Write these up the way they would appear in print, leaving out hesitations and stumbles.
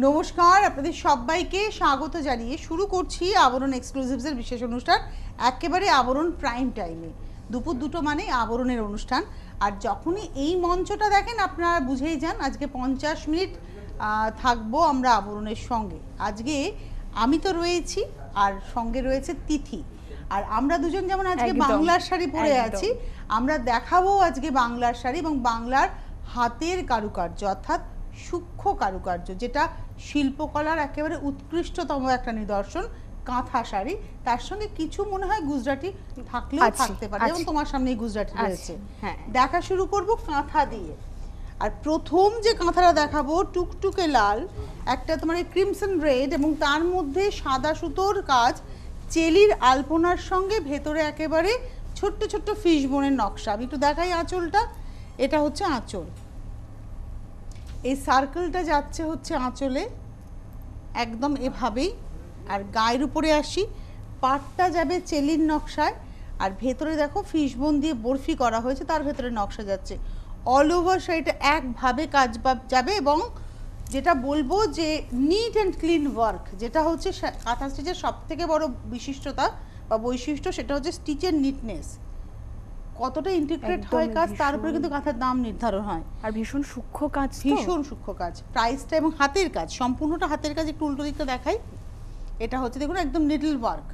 নমস্কার, আপনাদের সবাইকে স্বাগত জানিয়ে শুরু করছি আবরণ এক্সক্লুসিভসের বিশেষ অনুষ্ঠান। একেবারে আবরণ প্রাইম টাইমে দুপুর 2টো মানে আবরণের অনুষ্ঠান। আর যখনই এই মঞ্চটা দেখেন আপনারা বুঝেই যান আজকে 50 মিনিট থাকবো আমরা আবরণের সঙ্গে। আজকে আমি তো রয়েছি আর সঙ্গে রয়েছে তিথি। আর আমরা দুজন যেমন আজকে বাংলার শাড়ি পরে আছি, আমরা দেখাবো আজকে বাংলার শাড়ি এবং বাংলার হাতের কারুকার্য, অর্থাৎ সূক্ষ্ম কারুকার্য, যেটা শিল্পকলার একেবারে উৎকৃষ্টতম একটা নিদর্শন, কাঁথা শাড়ি। তার সঙ্গে কিছু মনে হয় গুজরাটি থাকলেও থাকতে পারে, যেমন তোমার সামনেই গুজরাটি রয়েছে। দেখা শুরু করব কাঁথা দিয়ে। আর প্রথম যে কাঁথাটা দেখাবো টুকটুকে লাল, একটা তোমার ক্রিমসন রেড এবং তার মধ্যে সাদা সুতোর কাজ, চেলির আলপনার সঙ্গে ভেতরে একেবারে ছোট্ট ছোট্ট ফিশ বোনের নকশা। আমি একটু দেখাই আঁচলটা, এটা হচ্ছে আঁচল। এই সার্কেলটা যাচ্ছে হচ্ছে আঁচলে একদম এভাবেই। আর গায়ের উপরে আসি, পাটটা যাবে চেলির নকশায়, আর ভেতরে দেখো ফিশবোন দিয়ে বরফি করা হয়েছে, তার ভেতরে নকশা যাচ্ছে। অল ওভার শাড়িটা একভাবে কাজ যাবে এবং যেটা বলবো যে নিট অ্যান্ড ক্লিন ওয়ার্ক, যেটা হচ্ছে কাঁথা স্টিচের সব থেকে বড় বিশিষ্টতা বা বৈশিষ্ট্য, সেটা হচ্ছে স্টিচের নিটনেস। কতটা ইন্টিগ্রেট হয় কাজ, তার উপরে কিন্তু কাঁথার দাম নির্ধারণ হয়। আর ভীষণ সূক্ষ্ম কাজ, ভীষণ সূক্ষ্ম কাজ। প্রাইসটা এবং হাতের কাজ, সম্পূর্ণটা হাতের কাজ। একটু উল্টো দিকটা দেখাই, এটা হচ্ছে দেখুন একদম নিডল ওয়ার্ক,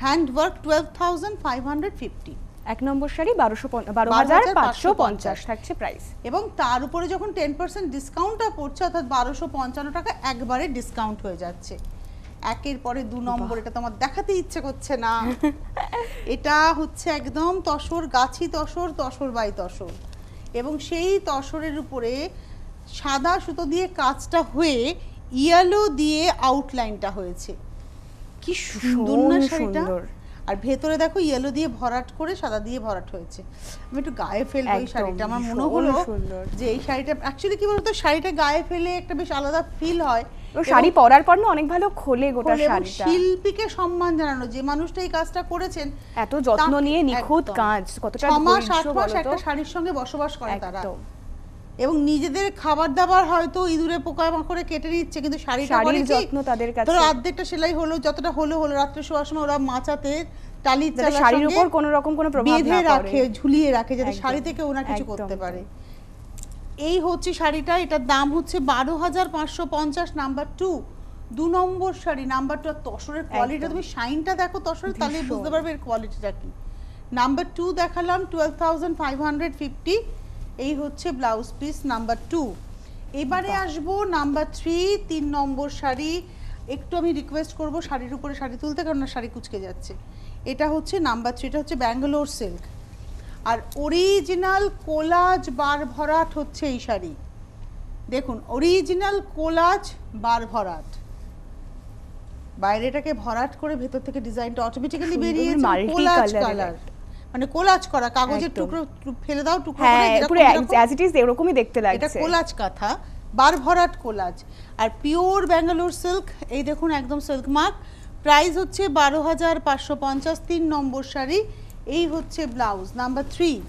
হ্যান্ড ওয়ার্ক। 12,550। এক নম্বর শাড়ি 12,550 থাকছে প্রাইস। এবং তার উপরে যখন 10% ডিসকাউন্টটা পড়ছে, অর্থাৎ 1255 টাকা একবারে ডিসকাউন্ট হয়ে যাচ্ছে। একের পরে 2 নম্বর, এটা তো আমার দেখাতে ইচ্ছে করছে না। এটা হচ্ছে একদম তসর, গাছি তসর, তসর বাই তসর, এবং সেই তসরের উপরে সাদা সুতো দিয়ে কাজটা হয়ে ইয়েলো দিয়ে আউটলাইনটা হয়েছে। কি সুন্দর না শাড়িটা! আর ভেতরে দেখো ইয়েলো দিয়ে ভরাট করে সাদা দিয়ে ভরাট হয়েছে। আমি একটু গায়ে ফেলবো এই শাড়িটা, আমার মনে হলো যে এই শাড়িটা অ্যাকচুয়ালি কি বলতো, শাড়িটা গায়ে ফেলে একটা বেশ আলাদা ফিল হয়। শাড়ি পরার পর না অনেক ভালো খোলে গোটা শাড়িটা। শিল্পীকে সম্মান জানানো, যে মানুষটা এই কাজটা করেছেন, এত যত্ন নিয়ে নিখুঁত কাজ, কতটা 6 মাস 8 মাস একটা শাড়ির সঙ্গে বসবাস করে তারা। এবং নিজেদের খাবার দাবার হয়তো ইঁদুরে পোকামাকড়ে কেটে নিচ্ছে, কিন্তু শাড়িটা করে কি যত্ন তাদের কাছে। ধরো অর্ধেকটা সেলাই হলো, যতটা হলো রাত্রে শোয়ার সময় ওরা মাচাতে টালির চালার শাড়ির উপর কোনো রকম কোনো প্রভাব না পড়ে, বেঁধে রাখে, ঝুলিয়ে রাখে, যাতে শাড়ি থেকে ওনা কিছু করতে পারে। এই হচ্ছে শাড়িটা, এটার দাম হচ্ছে 12,550, নাম্বার 2 নম্বর শাড়ি। নাম্বার 2 তসরের কোয়ালিটি, তুমি শাইনটা দেখো তসরের, তাহলে বুঝতে পারবে এর কোয়ালিটিটা কি। নাম্বার 2 দেখালাম 12,550। এই হচ্ছে ব্লাউজ পিস নাম্বার 2। এবারে আসবো নাম্বার 3 নম্বর শাড়ি। একটু আমি রিকোয়েস্ট করব শাড়ির উপরে শাড়ি তুলতে, কারণ শাড়ি কুচকে যাচ্ছে। এটা হচ্ছে নাম্বার 3, এটা হচ্ছে ব্যাঙ্গালোর সিল্ক। আর অরিজিনাল কোলাজ বার ভরাট হচ্ছে এই শাড়ি। দেখুন অরিজিনাল কোলাজ বার ভরাট, বাইরেটাকে ভরাট করে ভেতর থেকে ডিজাইনটা অটোমেটিক্যালি বেরিয়েছে। কোলাজ কালার মানে কোলাজ করা, কাগজের টুকরো ফেলে দাও, টুকরো করে পুরো অ্যাজ ইট ইজ এরকমই দেখতে লাগছে। এটা কোলাজ কাঁথা, বার ভরাট কোলাজ, আর পিওর ব্যাঙ্গালোর সিল্ক। এই দেখুন একদম সিল্ক মার্ক। প্রাইস হচ্ছে 12,550, 3 নম্বর শাড়ি। এই হচ্ছে ব্লাউজ নাম্বার 3।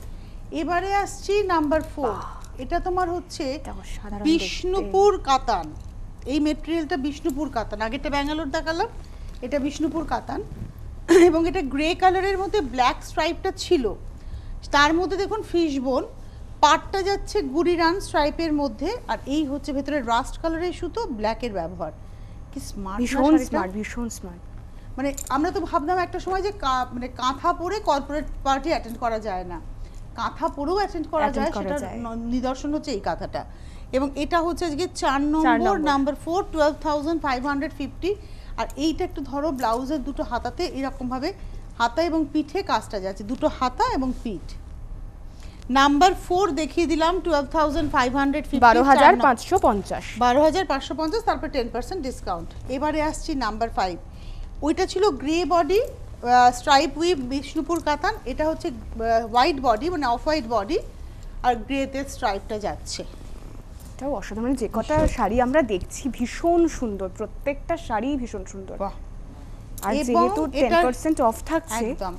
এবারে আসছি নাম্বার 4। এটা তোমার হচ্ছে বিষ্ণুপুর কাতান। এই মেটেরিয়ালটা বিষ্ণুপুর কাতান। আগেরটা ব্যাঙ্গালোর দেখালাম, এটা বিষ্ণুপুর কাতান। এবং এটা গ্রে কালারের মধ্যে ব্ল্যাক স্ট্রাইপটা ছিল, তার মধ্যে দেখুন ফিশ বোন, পাটটা যাচ্ছে গুড়িরান স্ট্রাইপের মধ্যে, আর এই হচ্ছে ভেতরে রাস্ট কালারের সুতো, ব্ল্যাকের ব্যবহার। কি স্মার্ট, ভীষণ স্মার্ট, ভীষণ স্মার্ট। মানে আমরা তো ভাবতাম একটা সময় যে মানে কাঁথা পরে কর্পোরেট পার্টি অ্যাটেন্ড করা যায় না, কাঁথা পরেও অ্যাটেন্ড করা যায়, সেটা নিদর্শন হচ্ছে এই কাঁথাটা। এবং এটা হচ্ছে আজকে 4 নম্বর, নাম্বার 4, 12,550। আর এইটা একটু ধরো ব্লাউজের দুটো হাতাতে এরকম ভাবে হাতা এবং পিঠে কাজটা যাচ্ছে, দুটো হাতা এবং পিঠ। নাম্বার 4 দেখিয়ে দিলাম 12,550, 12,550, তারপর 10% ডিসকাউন্ট। এবারে আসছি নাম্বার 5। ওইটা ছিল grey body stripe we've Bishnupur কাতান, এটা হচ্ছে হোয়াইট বডি মানে অফ হোয়াইট বডি, আর গ্রেতে স্ট্রাইপটা যাচ্ছে। এটাও অসাধারণ, যে কটা শাড়ি আমরা দেখছি ভীষণ সুন্দর, প্রত্যেকটা শাড়ি ভীষণ সুন্দর। আর যেহেতু 10% অফ থাকছে, একদম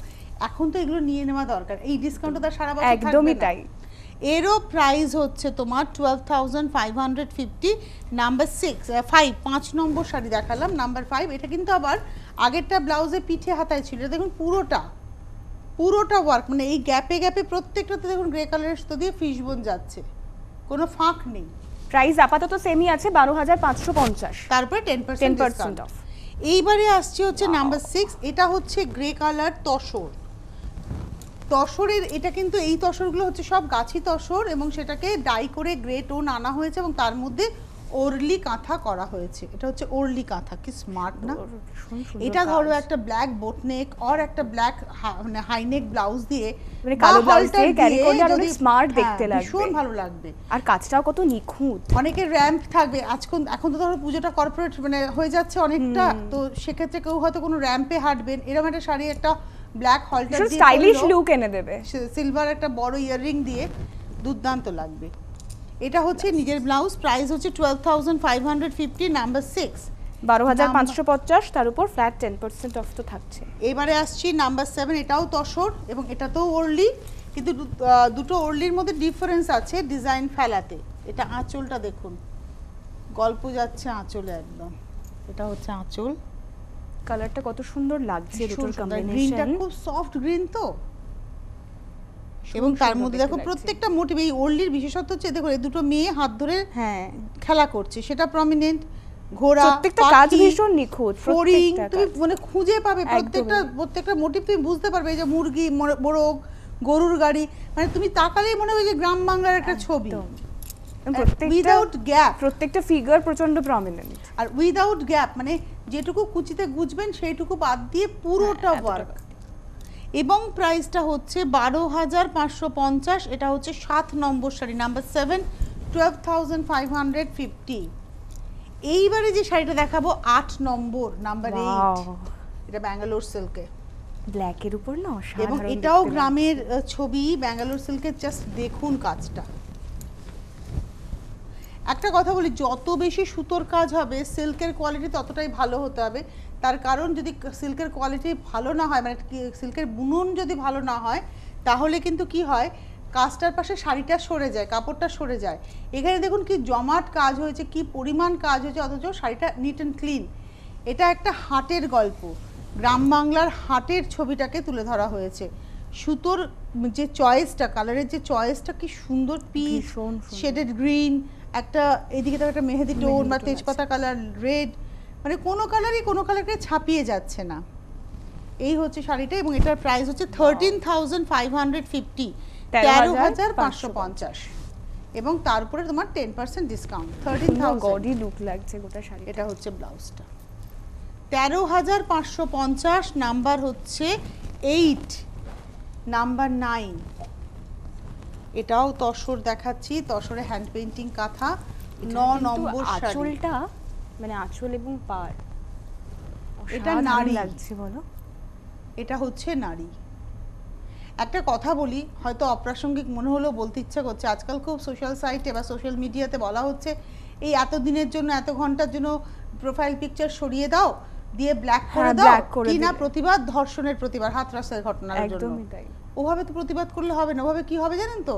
এখন তো এগুলো নিয়ে নেওয়া দরকার, এই ডিসকাউন্টটা তার সারা বছর থাকবে না। একদমই তাই। এরও প্রাইস হচ্ছে তোমার 12,550। নাম্বার 5 নম্বর শাড়ি দেখালাম, নাম্বার 5। এটা কিন্তু আবার আগেরটা ব্লাউজে পিঠে হাতায় ছিল, দেখুন পুরোটা ওয়ার্ক, মানে এই গ্যাপে গ্যাপে প্রত্যেকটাতে দেখুন গ্রে কালারের সুতো দিয়ে ফিশবোন যাচ্ছে, কোনো ফাঁক নেই। প্রাইস আপাতত সেমই আছে 12,550, তারপরে 10% অফ। এইবারে আসছে হচ্ছে নাম্বার 6। এটা হচ্ছে গ্রে কালার তসরের, এটা কিন্তু এই তসরগুলো হচ্ছে সব গাছি তসর এবং সেটাকে ডাই করে গ্রে টোন আনা হয়েছে এবং তার মধ্যে ওরলি কাঁথা করা হয়েছে। এটা হচ্ছে ওরলি কাঁথা, কি স্মার্ট না? এটা ধরো একটা ব্ল্যাক বোটনেক আর একটা ব্ল্যাক মানে হাইনেক ব্লাউজ দিয়ে, মানে কালো ব্লাউজ দিয়ে ক্যারি করলে আরো স্মার্ট দেখতে লাগবে, ভীষণ ভালো লাগবে। আর কাজটাও কত নিখুঁত। অনেকের র্যাম্প থাকবে, এখন তো ধরো পুজোটা কর্পোরেট মানে হয়ে যাচ্ছে অনেকটা, তো সেক্ষেত্রে কেউ হয়তো কোনো র্যাম্পে হাঁটবেন, এরকম একটা শাড়ি একটা ব্ল্যাক হলটার দিয়ে স্টাইলিশ লুক এনে দেবে, সিলভার একটা বড় ইয়াররিং দিয়ে দুর্দান্ত লাগবে। এটা হচ্ছে নিজের ব্লাউজ, প্রাইস হচ্ছে 12,550, নাম্বার 6, 12,550, তার উপর ফ্ল্যাট 10% অফ তো থাকছে। এবারে আসছি নাম্বার 7। এটাও তসর এবং এটাতেও ওরলি, কিন্তু দুটো ওরলির মধ্যে ডিফারেন্স আছে ডিজাইন ফেলাতে। এটা আঁচলটা দেখুন, গল্প যাচ্ছে আঁচলে একদম। এটা হচ্ছে আঁচল, কালারটা কত সুন্দর লাগছে, দুটোর কম্বিনেশন। গ্রিনটা খুব সফট গ্রিন তো, এবং তার মধ্যে দেখো প্রত্যেকটা মোটিভ। এই ওরলির বিশেষত্ব হচ্ছে দেখো এই দুটো মেয়ে হাত ধরে খেলা করছে, সেটা প্রমিনেন্ট। ঘোড়া, প্রত্যেকটা কাজ ভীষণ নিখুঁত, ফড়িং, তুমি মানে খুঁজে পাবে প্রত্যেকটা মোটিভ তুমি বুঝতে পারবে। এই যে মুরগি, মোরগ, গরুর গাড়ি, মানে তুমি তাকালেই মনে হবে যে গ্রাম বাংলার একটা ছবি। উইদাউট গ্যাপ, প্রত্যেকটা ফিগার প্রচন্ড প্রমিনেন্ট, আর উইদাউট গ্যাপ মানে যেটুকু কুচিতে গুজবেন সেইটুকু বাদ দিয়ে পুরোটা ওয়ার্ক। এবং প্রাইসটা হচ্ছে 12,550। এটা হচ্ছে 7 নম্বর শাড়ি, নাম্বার 7, 12,550। এইবারে যে শাড়িটা দেখাবো 8 নম্বর, নাম্বার 8। এটা ব্যাঙ্গালোর সিল্কে, ব্ল্যাকের উপর না, এবং এটাও গ্রামের ছবি। ব্যাঙ্গালোর সিল্কের জাস্ট দেখুন কাজটা। একটা কথা বলি, যত বেশি সুতোর কাজ হবে সিল্কের কোয়ালিটি ততটাই ভালো হতে হবে। তার কারণ যদি সিল্কের কোয়ালিটি ভালো না হয়, মানে সিল্কের বুনন যদি ভালো না হয়, তাহলে কিন্তু কি হয়, কাজটার পাশে শাড়িটা সরে যায়, কাপড়টা সরে যায়। এখানে দেখুন কি জমাট কাজ হয়েছে, কি পরিমাণ কাজ হয়েছে, অথচ শাড়িটা নিট অ্যান্ড ক্লিন। এটা একটা হাটের গল্প, গ্রাম বাংলার হাটের ছবিটাকে তুলে ধরা হয়েছে। সুতোর যে চয়েসটা, কালারের যে চয়েসটা, কি সুন্দর পিচ, শেডেড গ্রিন, একটা এদিকে তো একটা মেহেদি টোন বা তেজপাতা কালার, রেড, মানে কোনো কালারকে ছাপিয়ে যাচ্ছে না। এই হচ্ছে শাড়িটা, এবং এটার প্রাইস হচ্ছে 13,550, 13,550, এবং তার উপরে তোমার 10% ডিসকাউন্ট, 13,000। গডি লুক লাগছে গোটা শাড়ি। এটা হচ্ছে ব্লাউজটা, 13,550, নাম্বার হচ্ছে 8, নাম্বার 9। এটাও তসর দেখাচ্ছি, তসরে হ্যান্ড পেইন্টিং কাঁথা, 9 নম্বর শাড়ি। আঁচলটা মানে আঁচল এবং পাড়, এটা নারী লাগছে বলো, এটা হচ্ছে নারী। একটা কথা বলি, হয়তো অপ্রাসঙ্গিক মনে হলেও বলতে ইচ্ছা করছে। আজকাল খুব সোশ্যাল সাইটে বা সোশ্যাল মিডিয়াতে বলা হচ্ছে এই এত দিনের জন্য, এত ঘন্টার জন্য প্রোফাইল পিকচার সরিয়ে দাও, দিয়ে ব্ল্যাক করে দাও, কি না প্রতিবাদ, ধর্ষণের প্রতিবাদ, হাতরাসের ঘটনার জন্য। ওভাবে তো প্রতিবাদ করলে হবে না। ওভাবে কি হবে জানেন তো,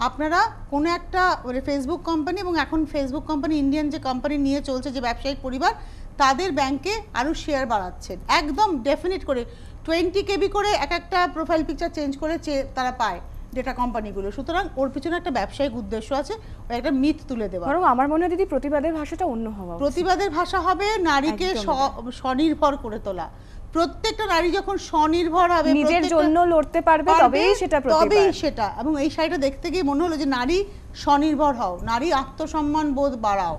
আপনারা কোনো একটা মানে ফেসবুক কোম্পানি, এবং এখন ফেসবুক কোম্পানি ইন্ডিয়ান যে কোম্পানি নিয়ে চলছে, যে ব্যবসায়িক পরিবার, তাদের ব্যাংকে আরও শেয়ার বাড়াচ্ছেন একদম ডেফিনিট করে। 20 KB করে একটা প্রোফাইল পিকচার চেঞ্জ করে তারা পায় ডেটা কোম্পানিগুলো। সুতরাং ওর পিছনে একটা ব্যবসায়িক উদ্দেশ্য আছে, ওই একটা মিথ তুলে দেওয়া। বরং আমার মনে হয় দিদি প্রতিবাদের ভাষাটা অন্য হওয়া, প্রতিবাদের ভাষা হবে নারীকে স্বনির্ভর করে তোলা। প্রত্যেকটা নারী যখন স্বনির্ভর হবে, নিজের জন্য লড়তে পারবে, তবেই সেটা প্রতিবাদ, তবেই সেটা। এবং এই শাড়িটা দেখতে গিয়ে মনে হলো যে নারী স্বনির্ভর হও, নারী আত্মসম্মান বোধ বাড়াও,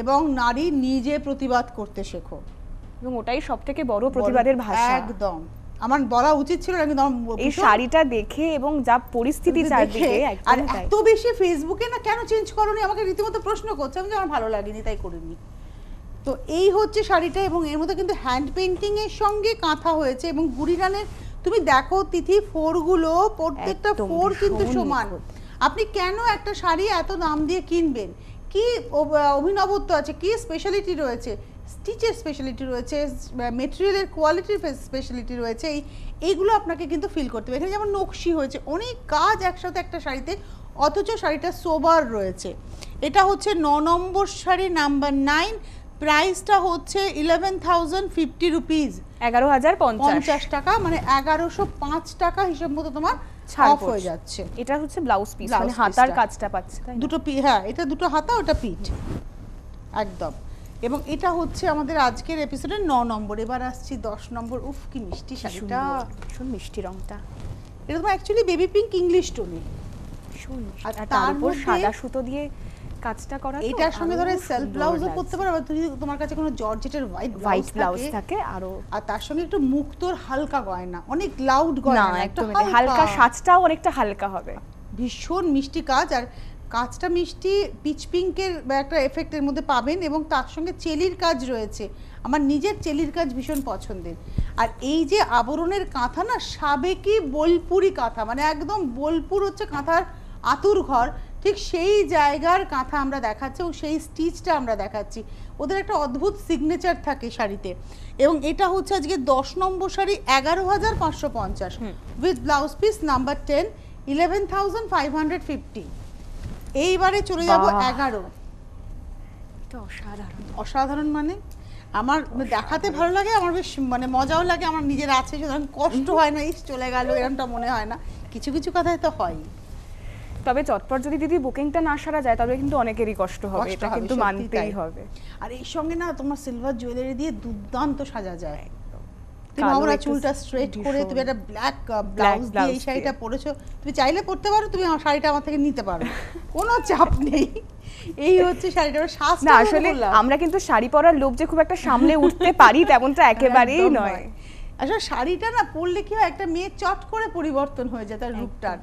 এবং নারী নিজে প্রতিবাদ করতে শেখো, এবং ওটাই সবথেকে বড় প্রতিবাদের ভাষা। একদম আমার বলা উচিত ছিল না, কিন্তু এই শাড়িটা দেখে এবং যা পরিস্থিতি চারদিকে, আর এত বেশি ফেসবুকে না কেন চেঞ্জ করোনি, আমাকে রীতিমতো প্রশ্ন করছে। আমি যে আমার ভালো লাগেনি তাই করিনি। তো এই হচ্ছে শাড়িটা, এবং এর মধ্যে কিন্তু হ্যান্ড পেইন্টিং এর সঙ্গে কাঁথা হয়েছে, এবং গুড়িরানের তুমি দেখো তিথি ফোরগুলো, প্রত্যেকটা ফোর কিন্তু সমান। আপনি কেন একটা শাড়ি এত দাম দিয়ে কিনবেন? কি অভিনবত্ব আছে, কি স্পেশালিটি রয়েছে, স্টিচের স্পেশালিটি রয়েছে, মেটেরিয়ালের কোয়ালিটির স্পেশালিটি রয়েছে, এইগুলো আপনাকে কিন্তু ফিল করতে হবে। এখানে যেমন নকশি হয়েছে, অনেক কাজ একসাথে একটা শাড়িতে, অথচ শাড়িটা সোবার রয়েছে। এটা হচ্ছে 9 নম্বর শাড়ি নাম্বার 9, প্রাইসটা হচ্ছে 11,050 রুপিস, 11,050 টাকা, মানে 1105 টাকা হিসাব মতো তোমার অফ হয়ে যাচ্ছে। এটা হচ্ছে ব্লাউজ পিস, মানে হাতার কাজটা পাচ্ছে, তাই দুটো হ্যাঁ, এটা দুটো হাতা, ওটা পিঠ একদম। এবং এটা হচ্ছে আমাদের আজকের এপিসোডের 9 নম্বর। এবার আসছি 10 নম্বর। উফ কি মিষ্টি শাড়িটা, ভীষণ মিষ্টি রংটা। এটা তোমার অ্যাকচুয়ালি বেবি পিঙ্ক ইংলিশ টোনে, আর তার উপর সাদা সুতো দিয়ে কাজটা করা। এটার সঙ্গে ধরে সেলফ ব্লাউজও পরতে পারো, আবার তোমার কাছে কোনো জর্জেটের হোয়াইট ব্লাউজ থাকে আর তার সঙ্গে একটু মুক্তোর হালকা গয়না, অনেক লাউড গয়না না, একটু হালকা, সাজটাও অনেকটা হালকা হবে। ভীষণ মিষ্টি কাজ, আর কাজটা মিষ্টি পিচ পিঙ্কের একটা এফেক্টের মধ্যে পাবেন, এবং তার সঙ্গে চেলির কাজ রয়েছে। আমার নিজের চেলির কাজ ভীষণ পছন্দের। আর এই যে আবরণের কাঁথা না, সাবেকি বোলপুরি কাঁথা, মানে একদম বোলপুর হচ্ছে কাঁথার আতুর ঘর, ঠিক সেই জায়গার কাঁথা আমরা দেখাচ্ছি এবং সেই স্টিচটা আমরা দেখাচ্ছি। ওদের একটা অদ্ভুত সিগনেচার থাকে শাড়িতে। এবং এটা হচ্ছে আজকে 10 নম্বর sari, 11,550 with blouse piece number 10, 11,550। এইবারে চলে যাব 11। অসাধারণ, মানে আমার দেখাতে ভালো লাগে, আমার বেশ মানে মজাও লাগে, আমার নিজের আছে, সুতরাং কষ্ট হয় না, চলে গেল এরকমটা মনে হয় না। কিছু কিছু কথাই তো হয়। তবে চটপট যদি দিদি বুকিংটা না সারা যায় তবে কিন্তু অনেকেরই কষ্ট হবে, এটা কিন্তু মানতেই হবে। আর এই সঙ্গে না তোমার সিলভার জুয়েলারি দিয়ে দুর্দান্ত সাজা যায়। তুমি আমরা চুলটা স্ট্রেট করে তুমি একটা ব্ল্যাক ব্লাউজ দিয়ে এই শাড়িটা পরেছো, তুমি চাইলে পরতে পারো, তুমি আমার শাড়িটা আমার থেকে নিতে পারো, কোনো চাপ নেই। এই হচ্ছে শাড়িটার সাজটা। না আসলে আমরা কিন্তু শাড়ি পরার লোক যে খুব একটা সামলে উঠতে পারি তেমনটা একেবারেই নয়। আসলে শাড়িটা না পরলে কি হয়, একটা মেয়ে চট করে পরিবর্তন হয়ে যায় তার রূপটার।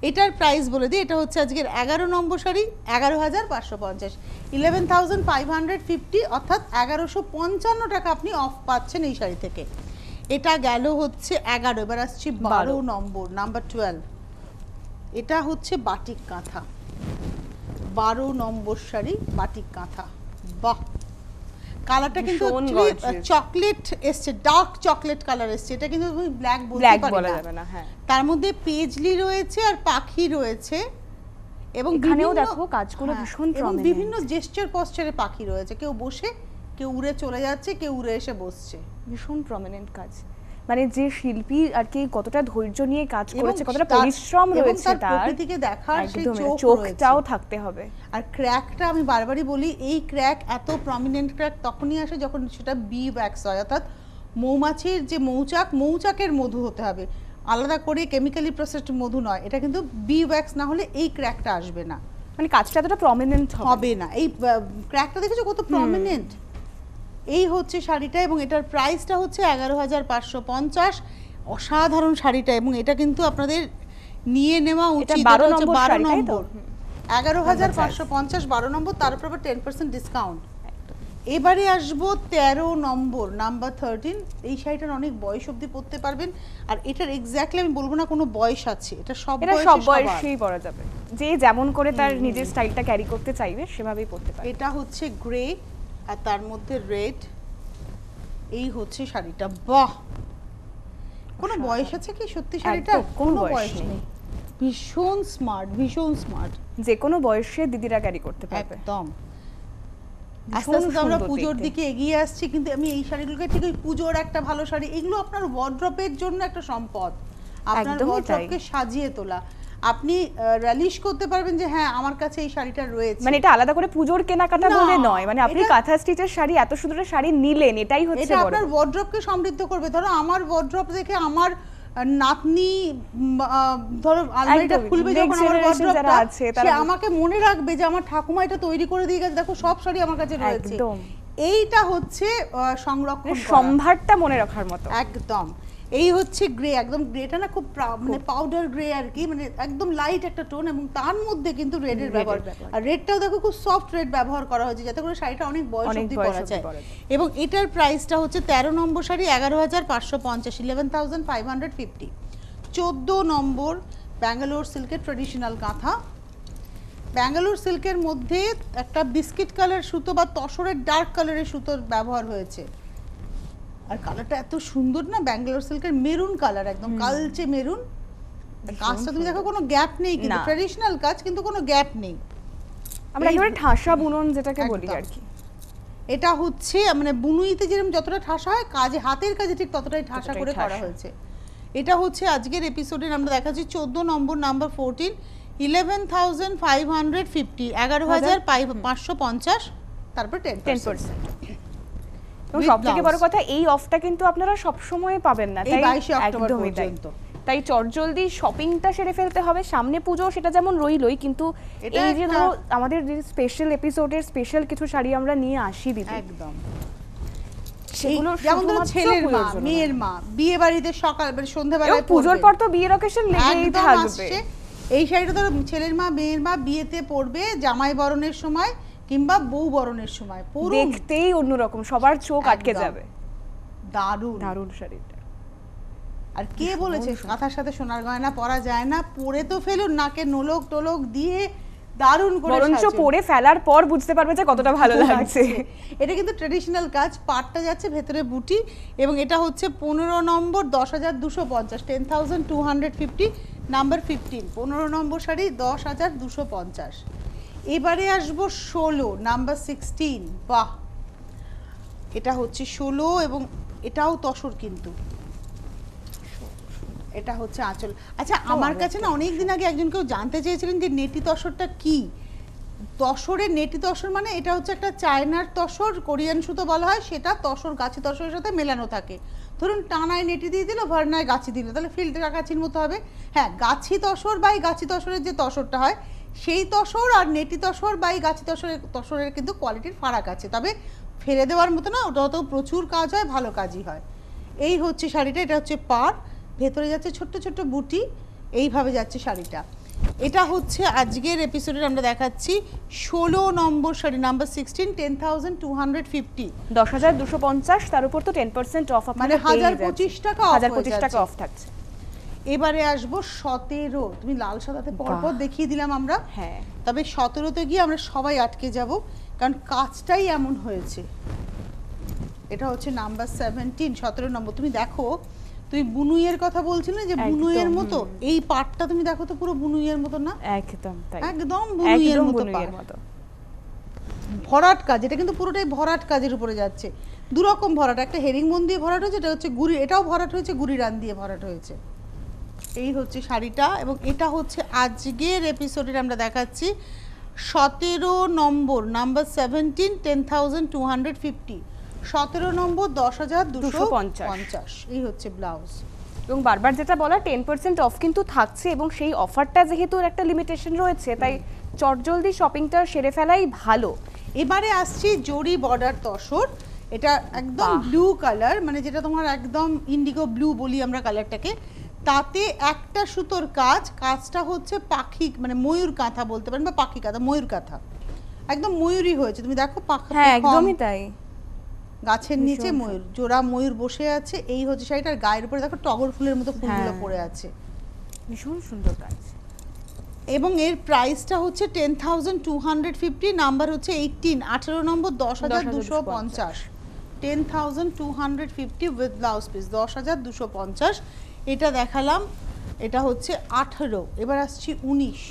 এটার প্রাইস বলে দিই, এটা হচ্ছে আজকের 11 নম্বর শাড়ি, 11,550, 11,550, অর্থাৎ 1155 টাকা আপনি অফ পাচ্ছেন এই শাড়ি থেকে। এটা গেল হচ্ছে 11। এবার আসছি 12 নম্বর, নাম্বার 12। এটা হচ্ছে বাটিক কাঁথা, 12 নম্বর শাড়ি বাটিক কাঁথা। বাহ, কালারটা কিন্তু চকলেট এসছে, ডার্ক চকলেট কালার এসছে। এটা কিন্তু তুমি ব্ল্যাক বলা যাবে না। হ্যাঁ, তার মধ্যে পেজলি রয়েছে আর পাখি রয়েছে, এবং এখানেও দেখো কাজগুলো ভীষণ প্রমিনেন্ট, বিভিন্ন জেস্চার পশ্চারে পাখি রয়েছে, কেউ বসে, কেউ উড়ে চলে যাচ্ছে, কেউ উড়ে এসে বসছে। ভীষণ প্রমিনেন্ট কাজ, মানে যে শিল্পী আর কি কতটা ধৈর্য নিয়ে কাজ করেছে, কতটা পরিশ্রম রয়েছে তার, প্রকৃতিকে দেখার সেই চোখটাও থাকতে হবে। আর ক্র্যাকটা আমি বারবারই বলি, এই ক্র্যাক এত প্রমিনেন্ট ক্র্যাক তখনই আসে যখন সেটা বি ওয়্যাক্স হয়, অর্থাৎ মৌমাছির যে মৌচাকের মধু হতে হবে, আলাদা করে কেমিক্যালি প্রসেসড মধু নয়। এটা কিন্তু বি ওয়্যাক্স না হলে এই ক্র্যাকটা আসবে না, মানে কাজটা এতটা প্রমিনেন্ট হবে না। এই ক্র্যাকটা দেখেছো কত প্রমিনেন্ট। এই হচ্ছে শাড়িটা, এবং এটার প্রাইসটা হচ্ছে 11,550। অসাধারণ শাড়িটা, এবং এটা কিন্তু আপনাদের নিয়ে নেওয়া উচিত। 12 নম্বর, 11,550, 12 নম্বর, তার উপর 10% ডিসকাউন্ট। এবারে আসবো 13 নম্বর, নাম্বার 13। এই শাড়িটার অনেক বয়স অবধি পরতে পারবেন, আর এটার এক্স্যাক্টলি আমি বলবো না কোনো বয়স আছে, এটা সব বয়সেই পরা যাবে, যে যেমন করে তার নিজের স্টাইলটা ক্যারি করতে চাইবে সেভাবেই পরতে পারবে। এটা হচ্ছে গ্রে আর তার মধ্যে রেড। এই হচ্ছে শাড়িটা। বাহ, কোনো বয়স আছে কি সত্যি শাড়িটা? কোনো বয়স নেই, ভীষণ স্মার্ট, ভীষণ স্মার্ট, যে কোনো বয়সে দিদিরা ক্যারি করতে পারবে একদম। আস্তে আস্তে আমরা পুজোর দিকে এগিয়ে আসছি, কিন্তু আমি এই শাড়িগুলোকে ঠিক ওই পুজোর একটা ভালো শাড়ি, এগুলো আপনার ওয়ার্ড্রপের জন্য একটা সম্পদ, আপনার ওয়ার্ড্রপকে সাজিয়ে তোলা। আপনি রিলিশ করতে পারবেন যে হ্যাঁ আমার কাছে এই শাড়িটা রয়েছে, মানে এটা আলাদা করে পুজোর কেনাকাটা বলে নয়, মানে আপনি কাঁথা স্টিচের শাড়ি, এত সুন্দর শাড়ি নিলেন, এটাই হচ্ছে এটা আপনার ওয়ার্ড্রপকে সমৃদ্ধ করবে। ধরো আমার ওয়ার্ড্রপ দেখে আমার নাতনি ধরো আলমারিটা খুলবে যখন, আমার ওয়ার্ড্রপটা সে আমাকে মনে রাখবে যে আমার ঠাকুমা এটা তৈরি করে দিয়ে গেছে, দেখো সব শাড়ি আমার কাছে রয়েছে। এইটা হচ্ছে সংরক্ষণ, সম্ভারটা মনে রাখার মতো। একদম। এই হচ্ছে গ্রে, একদম গ্রেটা না খুব মানে পাউডার গ্রে আর কি, মানে একদম লাইট একটা টোন, এবং তার মধ্যে কিন্তু রেডের ব্যবহার, আর রেডটাও দেখো খুব সফট রেড ব্যবহার করা হয়েছে যাতে করে শাড়িটা অনেক বয়স অবধি পরা যায়। এবং এটার প্রাইসটা হচ্ছে 13 নম্বর শাড়ি, 11,550, 11,550। 14 নম্বর ব্যাঙ্গালোর সিল্কের ট্রেডিশনাল কাঁথা। ব্যাঙ্গালোর সিল্কের মধ্যে একটা বিস্কিট কালার সুতো বা তসরের ডার্ক কালারের সুতোর ব্যবহার হয়েছে, আর কালারটা এত সুন্দর না, ব্যাঙ্গালোর সিল্কের মেরুন কালার, একদম কালচে মেরুন। কাজটা তুমি দেখো কোনো গ্যাপ নেই, কিন্তু ট্র্যাডিশনাল কাজ কিন্তু কোনো গ্যাপ নেই। আমরা একেবারে ঠাসা বুনন যেটাকে বলি আর কি। এটা হচ্ছে মানে বুনুইতে যেরকম যতটা ঠাসা হয়, কাজে হাতের কাজে ঠিক ততটাই ঠাসা করে করা হয়েছে। এটা হচ্ছে আজকের এপিসোডে আমরা দেখাচ্ছি 14 নম্বর, নাম্বার 14, 11,550, 11,550, তারপর 10%। এবং সবথেকে বড় কথা, এই অফটা কিন্তু আপনারা সব সময় পাবেন না, তাই 22 অক্টোবর পর্যন্ত। তাই চটজলদি শপিংটা সেরে ফেলতে হবে। সামনে পুজো, সেটা যেমন রইলই, কিন্তু এই যে ধরো আমাদের যে স্পেশাল এপিসোডের স্পেশাল কিছু শাড়ি আমরা নিয়ে আসি দিদি, একদম সেগুলো যেমন ধরো ছেলের মা, মেয়ের মা, বিয়ে বাড়িতে সকাল মানে সন্ধ্যাবেলায় পুজোর পর তো বিয়ের অকেশন লেগেই থাকবে। এই শাড়িটা ধরো ছেলের মা মেয়ের মা বিয়েতে পরবে, জামাই বরণের সময় কিংবা বউ বরণের সময় পরুন, দেখতেই অন্যরকম, সবার চোখ আটকে যাবে। দারুণ দারুণ শাড়িটা। আর কে বলেছে কাঁথার সাথে সোনার গয়না পরা যায় না? পরে তো ফেলুন, নাকে নোলক টোলক দিয়ে দারুণ করে সাজুন, বরঞ্চ পরে ফেলার পর বুঝতে পারবে যে কতটা ভালো লাগছে। এটা কিন্তু ট্র্যাডিশনাল কাজ, পাটটা যাচ্ছে ভেতরে বুটি, এবং এটা হচ্ছে 15 নম্বর, 10,250, 10,250, নাম্বার 15, 15 নম্বর শাড়ি 10,250। এবারে আসবো 16, নাম্বার 16। বাহ, এটা হচ্ছে 16 এবং এটাও তসর, কিন্তু এটা হচ্ছে আঁচল। আচ্ছা, আমার কাছে না অনেকদিন আগে একজন কেউ জানতে চেয়েছিলেন যে নেটি তসরটা কি। তসরের নেটি তসর মানে এটা হচ্ছে একটা চায়নার তসর, কোরিয়ান সুতো বলা হয়, সেটা তসর গাছি তসরের সাথে মেলানো থাকে। ধরুন টানায় নেটি দিয়ে দিল, ভার্নায় গাছি দিল, তাহলে ফিল্টার গাছির মতো হবে। হ্যাঁ, গাছি তসর বা গাছি তসরের যে তসরটা হয় সেই তসর আর নেটি তসর বা গাছি তসরের কিন্তু কোয়ালিটির ফারাক আছে, তবে ফেলে দেওয়ার মতো না, ওটাতেও প্রচুর কাজ হয়, ভালো কাজই হয়। এই হচ্ছে শাড়িটা, এটা হচ্ছে পাড়, ভেতরে যাচ্ছে ছোট্ট ছোট্ট বুটি, এইভাবে যাচ্ছে শাড়িটা। এটা হচ্ছে আজকের এপিসোডে আমরা দেখাচ্ছি 16 নম্বর শাড়ি, নাম্বার 16, 10,250, 10,250, তার উপর তো 10% অফ, মানে 1,025 টাকা অফ, 1,025 টাকা অফ থাকছে। এবারে আসবো 17, তুমি লাল সাদাতে পরপর দেখিয়ে দিলাম আমরা, হ্যাঁ, তবে 17তে গিয়ে আমরা সবাই আটকে যাব, কারণ কাজটাই এমন হয়েছে। এটা হচ্ছে নাম্বার 17, 17 নম্বর। তুমি দেখো, তুমি বুনুইয়ের কথা বলছিলে যে বুনুইয়ের মতো, এই পাটটা তুমি দেখো তো পুরো বুনুইয়ের মতো না? একদম তাই, একদম বুনুইয়ের মতো পাট, ভরাট কাজ। এটা কিন্তু পুরোটাই ভরাট কাজের উপরে যাচ্ছে, দু রকম ভরাট, একটা হেরিংবোন দিয়ে ভরাট হয়েছে, এটা হচ্ছে গুড়ি, এটাও ভরাট হয়েছে, গুড়ি রান দিয়ে ভরাট হয়েছে। এই হচ্ছে শাড়িটা, এবং এটা হচ্ছে আজকের এপিসোডের আমরা দেখাচ্ছি 17 নম্বর, নাম্বার 17, 10,250, 17 নম্বর, 10,250। এই হচ্ছে ব্লাউজ। এবং বারবার যেটা বলা, 10% অফ কিন্তু থাকছে, এবং সেই অফারটা যেহেতু একটা লিমিটেশন রয়েছে, তাই চটজলদি শপিংটা সেরে ফেলাই ভালো। এবারে আসছি জরি বর্ডার তসর, এটা একদম ব্লু কালার, মানে যেটা তোমার একদম ইন্ডিগো ব্লু বলি আমরা কালারটাকে, তাতে একটা সুতোর কাজ, কাজটা হচ্ছে পাখি মানে ময়ূর কাঁথা বলতে পারেন, বা পাখি কাঁথা, ময়ূর কাঁথা, একদম ময়ূরই হয়েছে। তুমি দেখো পাখি, হ্যাঁ একদমই তাই, গাছের নিচে ময়ূর, জোড়া ময়ূর বসে আছে। এই হচ্ছে শাড়িটার গায়ের উপরে দেখো টগর ফুলের মতো ফুলগুলো পড়ে আছে, ভীষণ সুন্দর কাজ। এবং এর প্রাইসটা হচ্ছে 10,250, নাম্বার হচ্ছে 18, 18 নম্বর, 10,250, 10,250 উইথ ব্লাউজ পিস, 10,250। এটা দেখালাম, এটা হচ্ছে 18। এবার আসছি 19,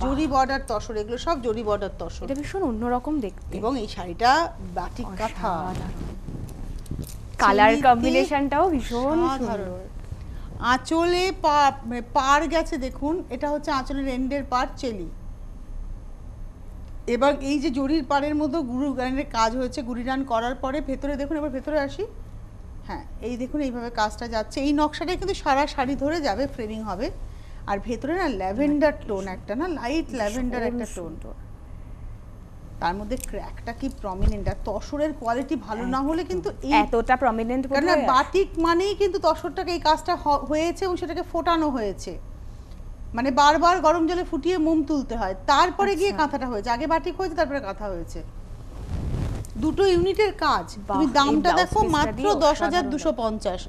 জরি বর্ডার তসর, এগুলো সব জরি বর্ডার তসর, এটা ভীষণ অন্যরকম দেখতে, এবং এই শাড়িটা বাটিক কাঁথা, কালার কম্বিনেশনটাও ভীষণ সুন্দর। আঁচলে পার গেছে দেখুন, এটা হচ্ছে আঁচলের এন্ডের পার চেলি, এবার এই যে জরির পাড়ের মতো গুরু গানের কাজ হয়েছে, গুড়ি রান করার পরে ভেতরে দেখুন, এবার ভেতরে আসি, হ্যাঁ এই দেখুন এইভাবে কাজটা যাচ্ছে। এই নকশাটা কিন্তু সারা শাড়ি ধরে যাবে, ফ্রেমিং হবে, আর ভেতরে না ল্যাভেন্ডার টোন, একটা না লাইট ল্যাভেন্ডার একটা টোন, তার মধ্যে ক্র্যাকটা কি প্রমিনেন্ট। আর তসরের কোয়ালিটি ভালো না হলে কিন্তু এতটা প্রমিনেন্ট, কারণ বাটিক মানেই কিন্তু তসরটাকে এই কাজটা হয়েছে এবং সেটাকে ফোটানো হয়েছে, মানে বারবার গরম জলে ফুটিয়ে মোম তুলতে হয়, তারপরে গিয়ে কাঁথাটা হয়েছে, আগে বাটিক হয়েছে তারপরে কাঁথা হয়েছে, দুটো ইউনিটের কাজ। তুমি দামটা দেখো, মাত্র 10,250,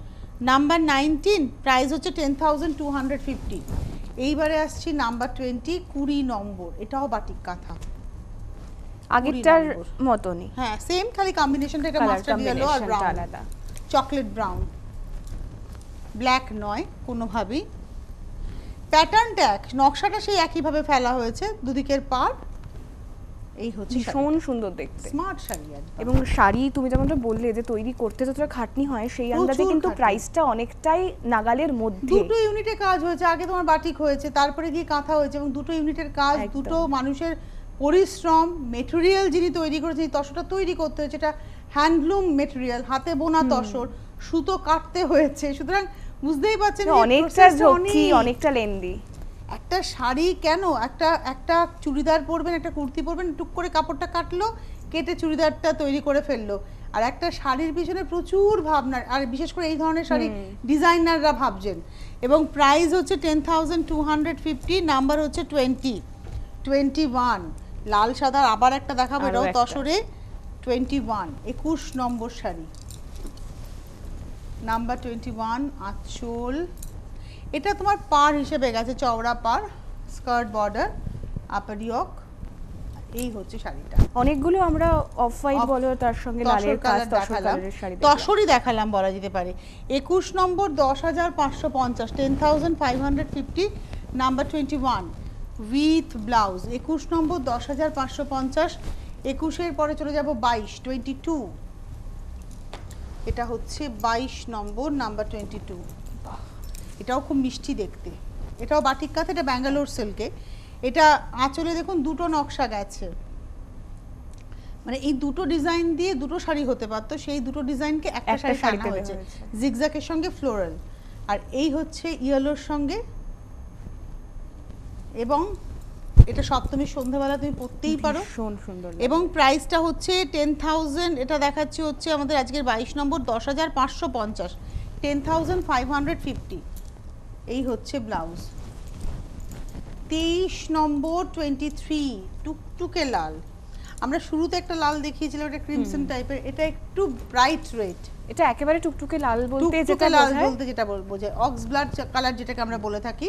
নাম্বার 19, প্রাইস হচ্ছে 10,250। এইবারে আসছি নাম্বার 20, 20 নম্বর, এটাও বাটিক কাঁথা, আগেরটার মতনই, হ্যাঁ সেম, খালি কম্বিনেশনটা এটা মাস্টার্ড ইয়েলো আর ব্রাউন, চকলেট ব্রাউন, ব্ল্যাক নয় কোনোভাবেই। প্যাটার্নটা এক, নকশাটা সেই একইভাবে ফেলা হয়েছে, দুদিকের পাড়। এই হচ্ছে ভীষণ সুন্দর দেখতে, স্মার্ট শাড়ি একদম। এবং শাড়ি তুমি যেমনটা বললে যে তৈরি করতে যতটা খাটনি হয় সেই আন্দাজে কিন্তু প্রাইসটা অনেকটাই নাগালের মধ্যে। দুটো ইউনিটে কাজ হয়েছে, আগে তোমার বাটিক হয়েছে, তারপরে গিয়ে কাঁথা হয়েছে, এবং দুটো ইউনিটের কাজ, দুটো মানুষের পরিশ্রম, মেটেরিয়াল যিনি তৈরি করেছেন, এই তসরটা তৈরি করতে হয়েছে, এটা হ্যান্ডলুম মেটেরিয়াল, হাতে বোনা তসর, সুতো কাটতে হয়েছে, সুতরাং বুঝতেই পারছেন অনেকটা ঝক্কি, অনেকটা লেন্দি। একটা শাড়ি কেন, একটা চুড়িদার পরবেন, একটা কুর্তি পরবেন, টুক করে কাপড়টা কাটলো, কেটে চুড়িদারটা তৈরি করে ফেললো, আর একটা শাড়ির পিছনে প্রচুর ভাবনা, আর বিশেষ করে এই ধরনের শাড়ি ডিজাইনাররা ভাবছেন। এবং প্রাইস হচ্ছে 10,250, নাম্বার হচ্ছে 21, লাল সাদার আবার একটা দেখাবো, এটাও তসরে 21, 21 নম্বর শাড়ি, নাম্বার 21, আঁচল। এটা তোমার পার হিসেবে গেছে, চওড়া পার, স্কার্ট বর্ডার, আপার ইয়ক। এই হচ্ছে শাড়িটা। অনেকগুলো আমরা অফ হোয়াইট বলো, তার সঙ্গে লালের কাজ, তসর কালারের শাড়ি, তসরই দেখালাম বলা যেতে পারে। 21 নম্বর 10,550, 10,550, নাম্বার 21 উইথ ব্লাউজ। 21 নম্বর 10,550, 21-এর পরে চলে যাব 22, এটা হচ্ছে 22 নম্বর, নাম্বার 22। এটাও খুব মিষ্টি দেখতে, এটাও বাটিক কাঁথা, এটা ব্যাঙ্গালোর সিল্কে। এটা আঁচলে দেখুন দুটো নকশা গেছে, মানে এই দুটো ডিজাইন দিয়ে দুটো শাড়ি হতে পারতো, সেই দুটো ডিজাইনকে একটা শাড়ি আনা হয়েছে, জিগজ্যাগের সঙ্গে ফ্লোরাল, আর এই হচ্ছে ইয়েলোর সঙ্গে। এবং এটা সপ্তমীর সন্ধ্যাবেলা তুমি পরতেই পারো, ভীষণ সুন্দর। এবং প্রাইসটা হচ্ছে 10,000, এটা দেখাচ্ছি হচ্ছে আমাদের আজকের 22 নম্বর 10,550, 10,550। এই হচ্ছে ব্লাউজ। 23 নম্বর 23, টুকটুকে লাল। আমরা শুরুতে একটা লাল দেখিয়েছিলাম, এটা ক্রিমসন টাইপের, এটা একটু ব্রাইট রেড। এটা একেবারে টুকটুকে লাল বলতে যেটা বোঝায় অক্স ব্লাড কালার, যেটাকে আমরা বলে থাকি।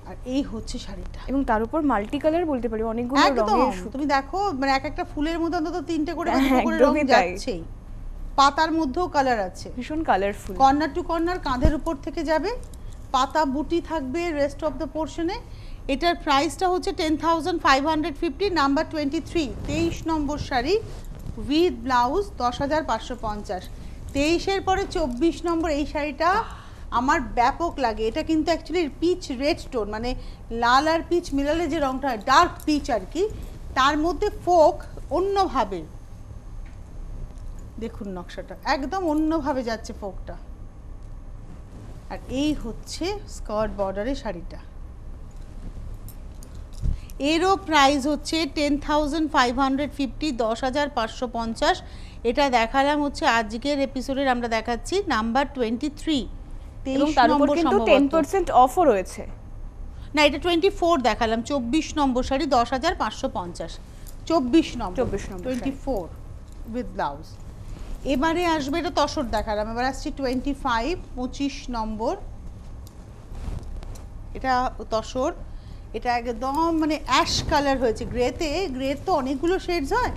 আর এই হচ্ছে শাড়িটা, এবং তার উপর মাল্টি কালার বলতে পারি, অনেকগুলো রঙের। তুমি দেখো মানে এক একটা ফুলের মধ্যে অন্তত 3টে করে রং যাচ্ছেই, পাতার মধ্যেও কালার আছে, ভীষণ কালারফুল। কর্নার টু কর্নার কাঁধের উপর থেকে যাবে, পাতা বুটি থাকবে রেস্ট অফ দ্য পোর্শনে। এটার প্রাইসটা হচ্ছে 10,550, number 23, 23 number sari with blouse, 10,550। 23-এর পরে 24 নম্বর এই শাড়িটা আমার ব্যাপক লাগে। এটা কিন্তু অ্যাকচুয়ালি পিচ রেড টোন, মানে লাল আর পিচ মিলালে যে রংটা হয়, ডার্ক পিচ আর কি, তার মধ্যে ফোক অন্যভাবে, দেখুন নকশাটা একদম অন্যভাবে যাচ্ছে ফোকটা। আর এই হচ্ছে স্কার্ট বর্ডারের শাড়িটা, এরও প্রাইস হচ্ছে 10,550, 10,550। এটা দেখালাম হচ্ছে আজকের এপিসোডের, আমরা দেখাচ্ছি নাম্বার 23, এবং তার উপর কিন্তু 10% অফও রয়েছে। না, এটা 24 দেখালাম, 24 নম্বর শাড়ি 10,550, 24 নম্বর 24 উইথ ব্লাউজ। এবারে আসবে, এটা তসর দেখালাম, এবার আসছি 25, 25 নম্বর, এটা তসর। এটা একদম মানে অ্যাশ কালার হয়েছে, গ্রে তো অনেকগুলো শেডস হয়,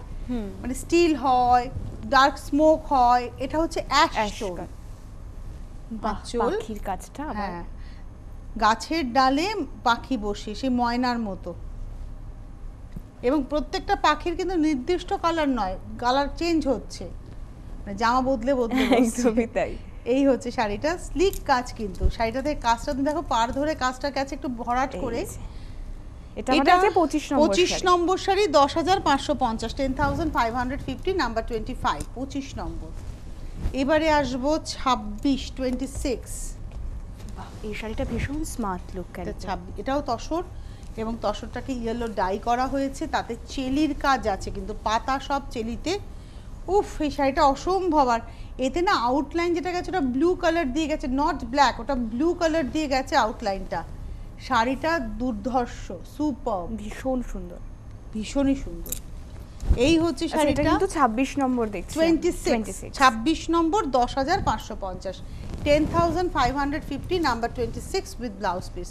মানে স্টিল হয়, ডার্ক স্মোক হয়, এটা হচ্ছে অ্যাশ টোন। পাখির কাজটা, হ্যাঁ, গাছের ডালে পাখি বসে, সেই ময়নার মতো, এবং প্রত্যেকটা পাখির কিন্তু নির্দিষ্ট কালার নয়, কালার চেঞ্জ হচ্ছে, মানে জামা বদলে একদমই তাই। এই হচ্ছে শাড়িটা, স্লিক কাজ, কিন্তু শাড়িটাতে কাজটা তুমি দেখো, পাড় ধরে কাজটা গেছে একটু ভরাট করে। এটা আমাদের 25 নম্বর শাড়ি 10,550, 10,550, নাম্বার 25, 25 নম্বর। এবারে আসবো 26, 26। এই শাড়িটা ভীষণ স্মার্ট লুক, এটাও তসর, এবং তসরটাকে ইয়েলো ডাই করা হয়েছে, তাতে চেলির কাজ আছে, কিন্তু পাতা সব চেলিতে। উফ, এই শাড়িটা অসম্ভব। আর এতে না আউটলাইন যেটা গেছে ওটা ব্লু কালার দিয়ে গেছে, নট ব্ল্যাক, ওটা ব্লু কালার দিয়ে গেছে আউটলাইনটা। শাড়িটা দুর্ধর্ষ, সুপার, ভীষণ সুন্দর, ভীষণই সুন্দর। এই হচ্ছে শাড়িটা, কিন্তু 26 নম্বর দেখছি, 26 নম্বর 10,550, 10,550, number 26 with blouse piece.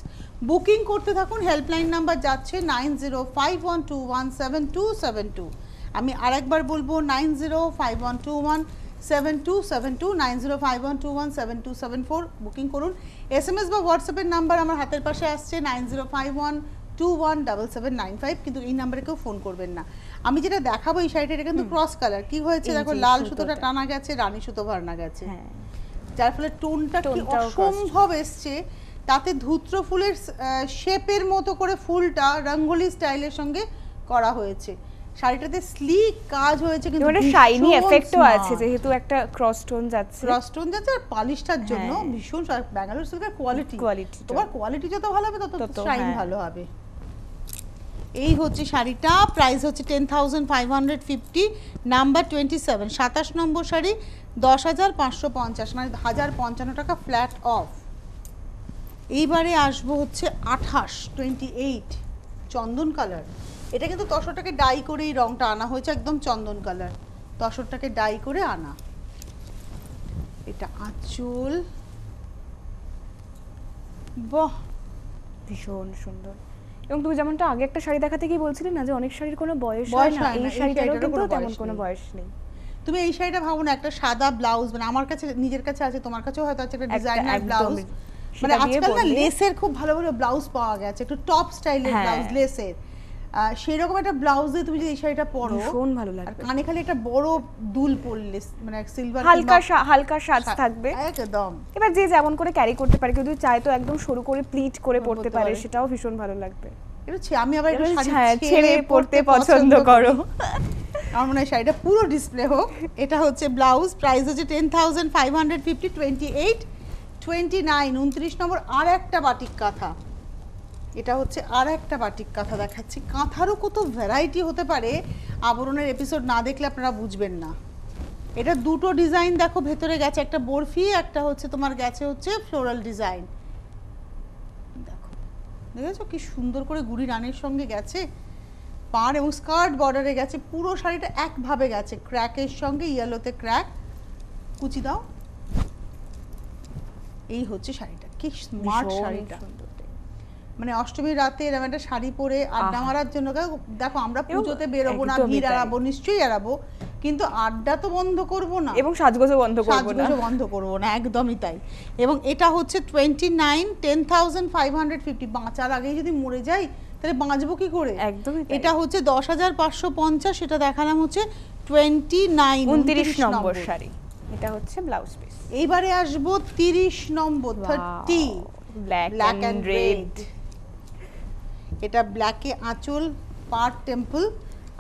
Booking করতে থাকুন, হেল্পলাইন নাম্বার যাচ্ছে 9051217272। আমি আরেকবার বলবো 905121 72729051217274 বুকিং করুন। SMS বা হোয়াটসঅ্যাপের নাম্বার আমার হাতের পাশে আসছে 9051217795, কিন্তু এই নাম্বারে কেউ ফোন করবেন না। আমি যেটা দেখাবো এই শাড়িটা, এটা কিন্তু ক্রস কালার। কি হয়েছে দেখো, লাল সুতোটা টানা গেছে, রানী সুতো ভরানা গেছে, যার ফলে টোনটা কি অসম্ভব এসছে। তাতে ধূত্র ফুলের শেপের মতো করে ফুলটা রঙ্গোলি স্টাইলের সঙ্গে করা হয়েছে। শাড়িটাতে স্লিক কাজ হয়েছে, কিন্তু মানে শাইনি এফেক্টও আছে যেহেতু একটা ক্রস টোন যাচ্ছে। আর পলিশটার জন্য ভীষণ ব্যাঙ্গালোর সিল্কের কোয়ালিটি। তোমার কোয়ালিটি যত ভালো হবে তত শাইন ভালো হবে। এই হচ্ছে শাড়িটা, প্রাইস হচ্ছে 10,550, নাম্বার 27, 27 নম্বর শাড়ি, 10,550, মানে 1,055 টাকা ফ্ল্যাট অফ। এইবারে আসবো হচ্ছে 28 চন্দন কালার। এটা কিন্তু তসরটাকে ডাই করে এই রংটা আনা হয়েছে, একদম চন্দন কালার, তসরটাকে ডাই করে আনা। এটা আঁচল, বাহ ভীষণ সুন্দর। এবং তুমি যেমনটা আগে একটা শাড়ি দেখাতে গিয়ে বলছিলে না যে অনেক শাড়ির কোনো বয়স হয় না, এই শাড়িটারও কিন্তু তেমন কোনো বয়স নেই। তুমি এই শাড়িটা ভাবো না, একটা সাদা ব্লাউজ, মানে আমার কাছে নিজের কাছে আছে, তোমার কাছেও হয়তো আছে একটা ডিজাইনার ব্লাউজ, মানে আজকাল না লেসের খুব ভালো ভালো ব্লাউজ পাওয়া গেছে, একটু টপ স্টাইলের ব্লাউজ লেসের, সেই রকম একটা ব্লাউজ দিয়ে তুমি যদি এই শাড়িটা পরো ভীষণ ভালো লাগবে। কানে খালি একটা বড় দুল পরলে, মানে সিলভার হালকা সাজ থাকবে একদম। এবার যে যেমন করে ক্যারি করতে পারে, কেউ যদি চায় তো একদম সরু করে প্লিট করে পরতে পারে, সেটাও ভীষণ ভালো লাগবে। আমি আবার একটু ছেড়ে পরতে পছন্দ করো, আমার মনে হয় শাড়িটা পুরো ডিসপ্লে হোক। এটা হচ্ছে ব্লাউজ, প্রাইস হচ্ছে 10,550, 28, 29, 29 নম্বর। আর একটা বাটিক কাঁথা, এটা হচ্ছে আর একটা বাটিক কাঁথা দেখাচ্ছি। কাঁথারও কত ভ্যারাইটি হতে পারে, আবরণের এপিসোড না দেখলে আপনারা বুঝবেন না। এটা দুটো ডিজাইন দেখো ভেতরে গেছে, একটা বরফি, একটা হচ্ছে তোমার গেছে হচ্ছে ফ্লোরাল ডিজাইন। দেখো দেখেছো কি সুন্দর করে গুড়ি রানের সঙ্গে গেছে, পাড় এবং স্কার্ট বর্ডারে গেছে, পুরো শাড়িটা একভাবে গেছে, ক্র্যাকের সঙ্গে ইয়েলোতে ক্র্যাক। কুচি দাও। এই হচ্ছে শাড়িটা, কি স্মার্ট শাড়িটা, মানে অষ্টমীর রাতে এরকম একটা শাড়ি পরে আড্ডা মারার জন্য। দেখো আমরা পুজোতে বেরোবো না, ভিড় এড়াবো, নিশ্চয়ই এড়াবো, কিন্তু আড্ডা তো বন্ধ করবো না, এবং সাজগোজও বন্ধ করবো না, একদমই তাই। এবং এটা হচ্ছে 29, 10,550। বাঁচার আগেই যদি মরে যাই তাহলে বাঁচবো কি করে, একদমই। এটা হচ্ছে 10,550, সেটা দেখালাম হচ্ছে 29, 29 নম্বর শাড়ি। এটা হচ্ছে ব্লাউজ পিস। এইবারে আসবো 30 নম্বর, 30, ব্ল্যাক এন্ড রেড। এটা ব্ল্যাকে আঁচল, পার্ট টেম্পল,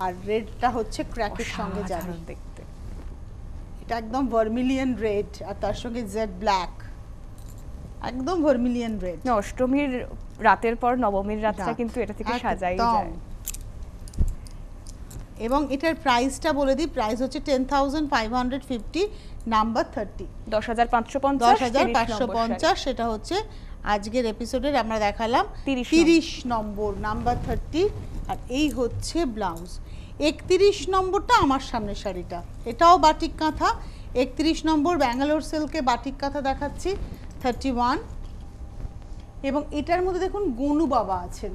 আর রেডটা হচ্ছে ক্র্যাকের সঙ্গে যাবে দেখতে। এটা একদম ভার্মিলিয়ন রেড, আর তার সঙ্গে জেড ব্ল্যাক, একদম ভার্মিলিয়ন রেড। অষ্টমীর রাতের পর নবমীর রাতটা কিন্তু এটা থেকে সাজাই যায়। এবং এটার প্রাইসটা বলে দিই, প্রাইস হচ্ছে 10,550, নাম্বার 30, 10,550। সেটা হচ্ছে আজকের এপিসোডের আমরা দেখালাম 30 নম্বর, নাম্বার 30। আর এই হচ্ছে ব্লাউজ। 31 নম্বরটা আমার সামনের শাড়িটা, এটাও বাটিক কাঁথা। 31 নম্বর ব্যাঙ্গালোর সিল্কে বাটিক কাঁথা দেখাচ্ছি, 31। এবং এটার মধ্যে দেখুন গনু বাবা আছেন,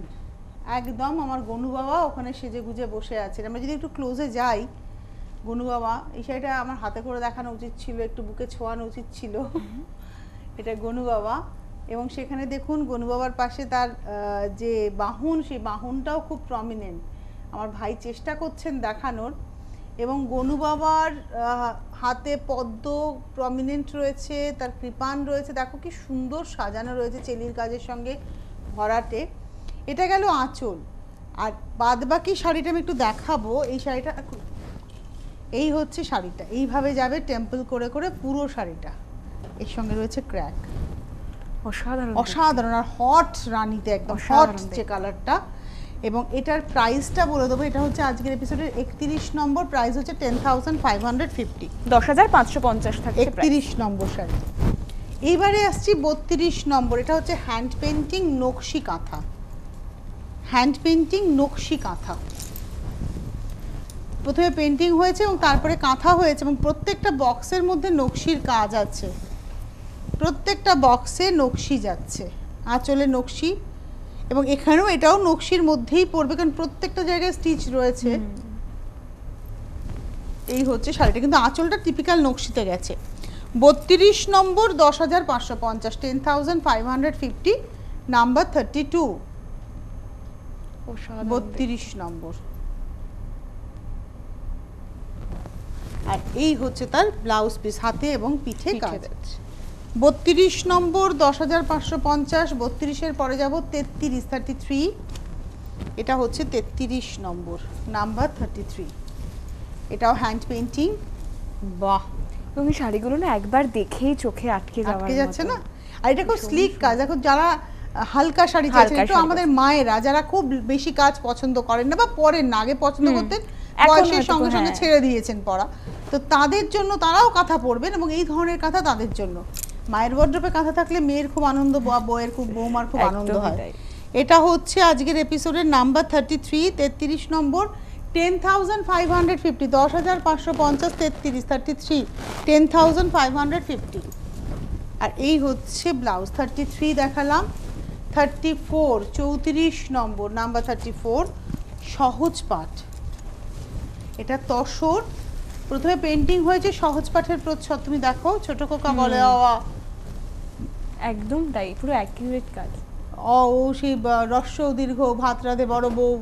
একদম আমার গনু বাবা ওখানে সেজে গুজে বসে আছেন। আমরা যদি একটু ক্লোজে যাই, গনু বাবা, এই শাড়িটা আমার হাতে করে দেখানো উচিত ছিল, একটু বুকে ছোঁয়ানো উচিত ছিল। এটা গনু বাবা, এবং সেখানে দেখুন গনু বাবার পাশে তার যে বাহন, সেই বাহনটাও খুব প্রমিনেন্ট। আমার ভাই চেষ্টা করছেন দেখানোর। এবং গনু বাবার হাতে পদ্ম প্রমিনেন্ট রয়েছে, তার কৃপান রয়েছে, দেখো কি সুন্দর সাজানো রয়েছে চেলির কাজের সঙ্গে ভরাটে। এটা গেল আঁচল। আর বাদ বাকি শাড়িটা আমি একটু দেখাবো। এই শাড়িটা, এই হচ্ছে শাড়িটা, এইভাবে যাবে টেম্পল করে করে পুরো শাড়িটা, এর সঙ্গে রয়েছে ক্র্যাক, অসাধারণ। আর হট রানীতে, একদম হট যে কালারটা। এবং এটার প্রাইসটা বলে দেবো, এটা হচ্ছে আজকের এপিসোডের 31 নম্বর, প্রাইস হচ্ছে 10,550, 10,550 থাকে 31 নম্বর শাড়ি। এইবারে আসছি 32 নম্বর, এটা হচ্ছে হ্যান্ড পেন্টিং নকশি কাঁথা, হ্যান্ড পেন্টিং নকশি কাঁথা। প্রথমে পেন্টিং হয়েছে এবং তারপরে কাঁথা হয়েছে, এবং প্রত্যেকটা বক্সের মধ্যে নকশির কাজ আছে, প্রত্যেকটা বক্সে নকশি যাচ্ছে, আঁচলে নকশি, এবং এখানেও এটাও নকশির মধ্যেই পড়বে, কারণ প্রত্যেকটা জায়গায় স্টিচ রয়েছে। এই হচ্ছে শাড়িটা, কিন্তু আঁচলটা টিপিক্যাল নকশিতে গেছে। 32 নম্বর 10,550, 10,550, নাম্বার 32, 32 নম্বর। আর এই হচ্ছে তার ব্লাউজ পিস, হাতে এবং পিঠে কাজ। 32 নম্বর 10,550, 32-এর পরে যাব 33, 33, এটা হচ্ছে 33 নম্বর, নাম্বার 33, এটাও হ্যান্ড পেইন্টিং। বাহ, তুমি শাড়িগুলো না একবার দেখেই চোখে আটকে যাচ্ছে না? আর এটা খুব স্লিক কাজ। দেখো যারা হালকা শাড়ি চাইছেন, একটু আমাদের মায়েরা যারা খুব বেশি কাজ পছন্দ করেন না বা পরেন না, আগে পছন্দ করতেন, বয়সের সঙ্গে সঙ্গে ছেড়ে দিয়েছেন পরা, তো তাদের জন্য, তারাও কাঁথা পরবেন এবং এই ধরনের কাঁথা তাদের জন্য। মায়ের ওয়ার্ড্রোবে কাঁথা থাকলে মেয়ের খুব আনন্দ, বউয়ের খুব, বৌমার খুব আনন্দ হয়। এটা হচ্ছে আজকের এপিসোডের নাম্বার 33, 33 নম্বর, 10,550, 10,550, 33, 33, 10,550। আর এই হচ্ছে ব্লাউজ। 33 দেখালাম, 34, 34 নম্বর, নাম্বার 34, সহজ পাট। এটা তসর, প্রথমে পেন্টিং হয়েছে সহজ পাঠের প্রচ্ছদ, তুমি দেখো ছোট কোকা বলে একদম তাই, পুরো অ্যাকিউরেট কাজ। ও সেই রস্য দীর্ঘ, ভাত রাঁধে বড় বউ,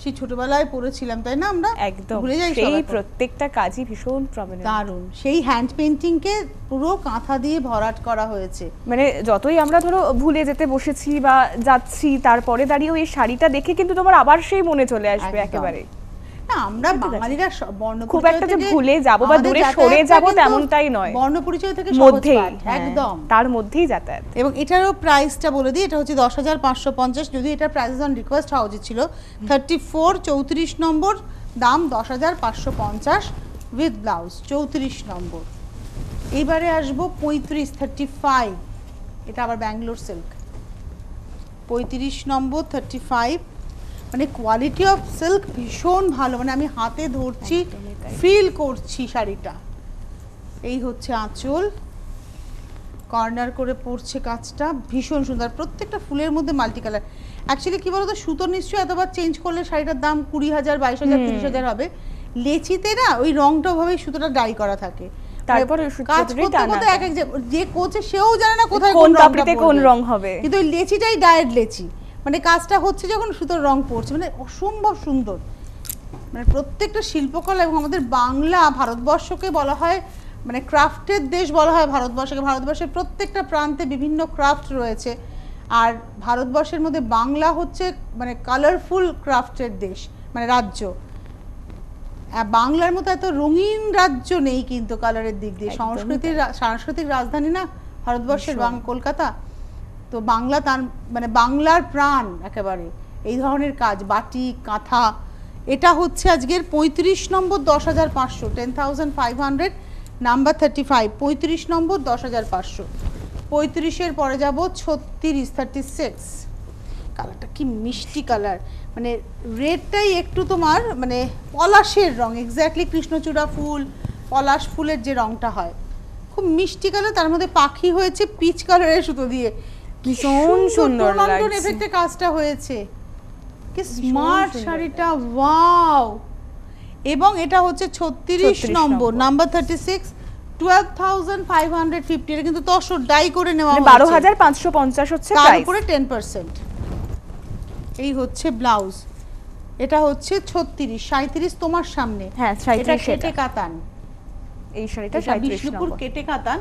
সেই ছোটবেলায় পড়েছিলাম, তাই না? আমরা একদম ভুলে যাই সেই প্রত্যেকটা কাজই ভীষণ প্রমিনেন্ট, দারুণ। সেই হ্যান্ড পেইন্টিং কে পুরো কাঁথা দিয়ে ভরাট করা হয়েছে। মানে যতই আমরা ধরো ভুলে যেতে বসেছি বা যাচ্ছি, তারপরে দাঁড়িয়েও এই শাড়িটা দেখে কিন্তু তোমার আবার সেই মনে চলে আসবে একেবারে। না, আমরা বাঙালিরা খুব একটা যে ভুলে যাব বা দূরে সরে যাব তেমনটাই নয়, বর্ণ পরিচয় থেকে সহজ পাঠ, একদম তার মধ্যেই যাতায়াত। এবং এটারও প্রাইসটা বলে দিই, এটা হচ্ছে 10,550, যদি এটার প্রাইস অন রিকোয়েস্ট হওয়া উচিত ছিল 34, 34 নম্বর, দাম 10,550 উইথ ব্লাউজ, 34 নম্বর। এইবারে আসবো 35, 35, এটা আবার ব্যাঙ্গালোর সিল্ক, 35 নম্বর, 35, মানে কোয়ালিটি অফ সিল্ক ভীষণ ভালো, মানে আমি হাতে ধরছি, ফিল করছি শাড়িটা। এই হচ্ছে আঁচল, কর্নার করে পড়ছে কাজটা, ভীষণ সুন্দর, প্রত্যেকটা ফুলের মধ্যে মাল্টি কালার। অ্যাকচুয়ালি কি বলতো, সুতো নিশ্চয়ই এতবার চেঞ্জ করলে শাড়িটার দাম 20,000, 22,000, 30,000 হবে। লেচিতে না ওই রংটা ভাবে সুতোটা ডাই করা থাকে, তারপরে কাজ করতে করতে এক এক যে কোচে সেও জানে না কোথায় কোন কাপড়িতে কোন রং হবে, কিন্তু ওই লেচিটাই ডায়েট লেচি, মানে কাজটা হচ্ছে যখন সুতোর রং পড়ছে, মানে অসম্ভব সুন্দর। মানে প্রত্যেকটা শিল্পকলা, এবং আমাদের বাংলা, ভারতবর্ষকে বলা হয় মানে ক্রাফটের দেশ বলা হয় ভারতবর্ষকে। ভারতবর্ষের প্রত্যেকটা প্রান্তে বিভিন্ন ক্রাফট রয়েছে, আর ভারতবর্ষের মধ্যে বাংলা হচ্ছে মানে কালারফুল ক্রাফটের দেশ, মানে রাজ্য। বাংলার মতো এত রঙিন রাজ্য নেই কিন্তু কালারের দিক দিয়ে। সাংস্কৃতিক রাজধানী না ভারতবর্ষের, কলকাতা। তো বাংলা তার মানে বাংলার প্রাণ একেবারে। এই ধরনের কাজ, বাটিক, কাঁথা। এটা হচ্ছে আজকের 35 নম্বর, 10,500, 10,500, নাম্বার 35, 35 নম্বর, 10,500। 35-এর পরে যাব 36, 36, কালারটা কি মিষ্টি কালার, মানে রেডটাই একটু তোমার মানে পলাশের রং, এক্স্যাক্টলি কৃষ্ণচূড়া ফুল, পলাশ ফুলের যে রংটা হয়, খুব মিষ্টি কালার। তার মধ্যে পাখি হয়েছে পিচ কালারের সুতো দিয়ে, ভীষণ সুন্দর লাগছে, এফেক্টে কাজটা হয়েছে। কি স্মার্ট শাড়িটা, ওয়াও। এবং এটা হচ্ছে 36 নম্বর, নাম্বার 36, 12,550। এটা কিন্তু তসর ডাই করে নেওয়া হয়েছে, 12,550 হচ্ছে প্রাইস, তার উপরে 10%। এই হচ্ছে ব্লাউজ, এটা হচ্ছে 36, 37 তোমার সামনে। হ্যাঁ, 37 এটা কেটে কাতান, এই শাড়িটা 37 নম্বর, কেটে কাতান।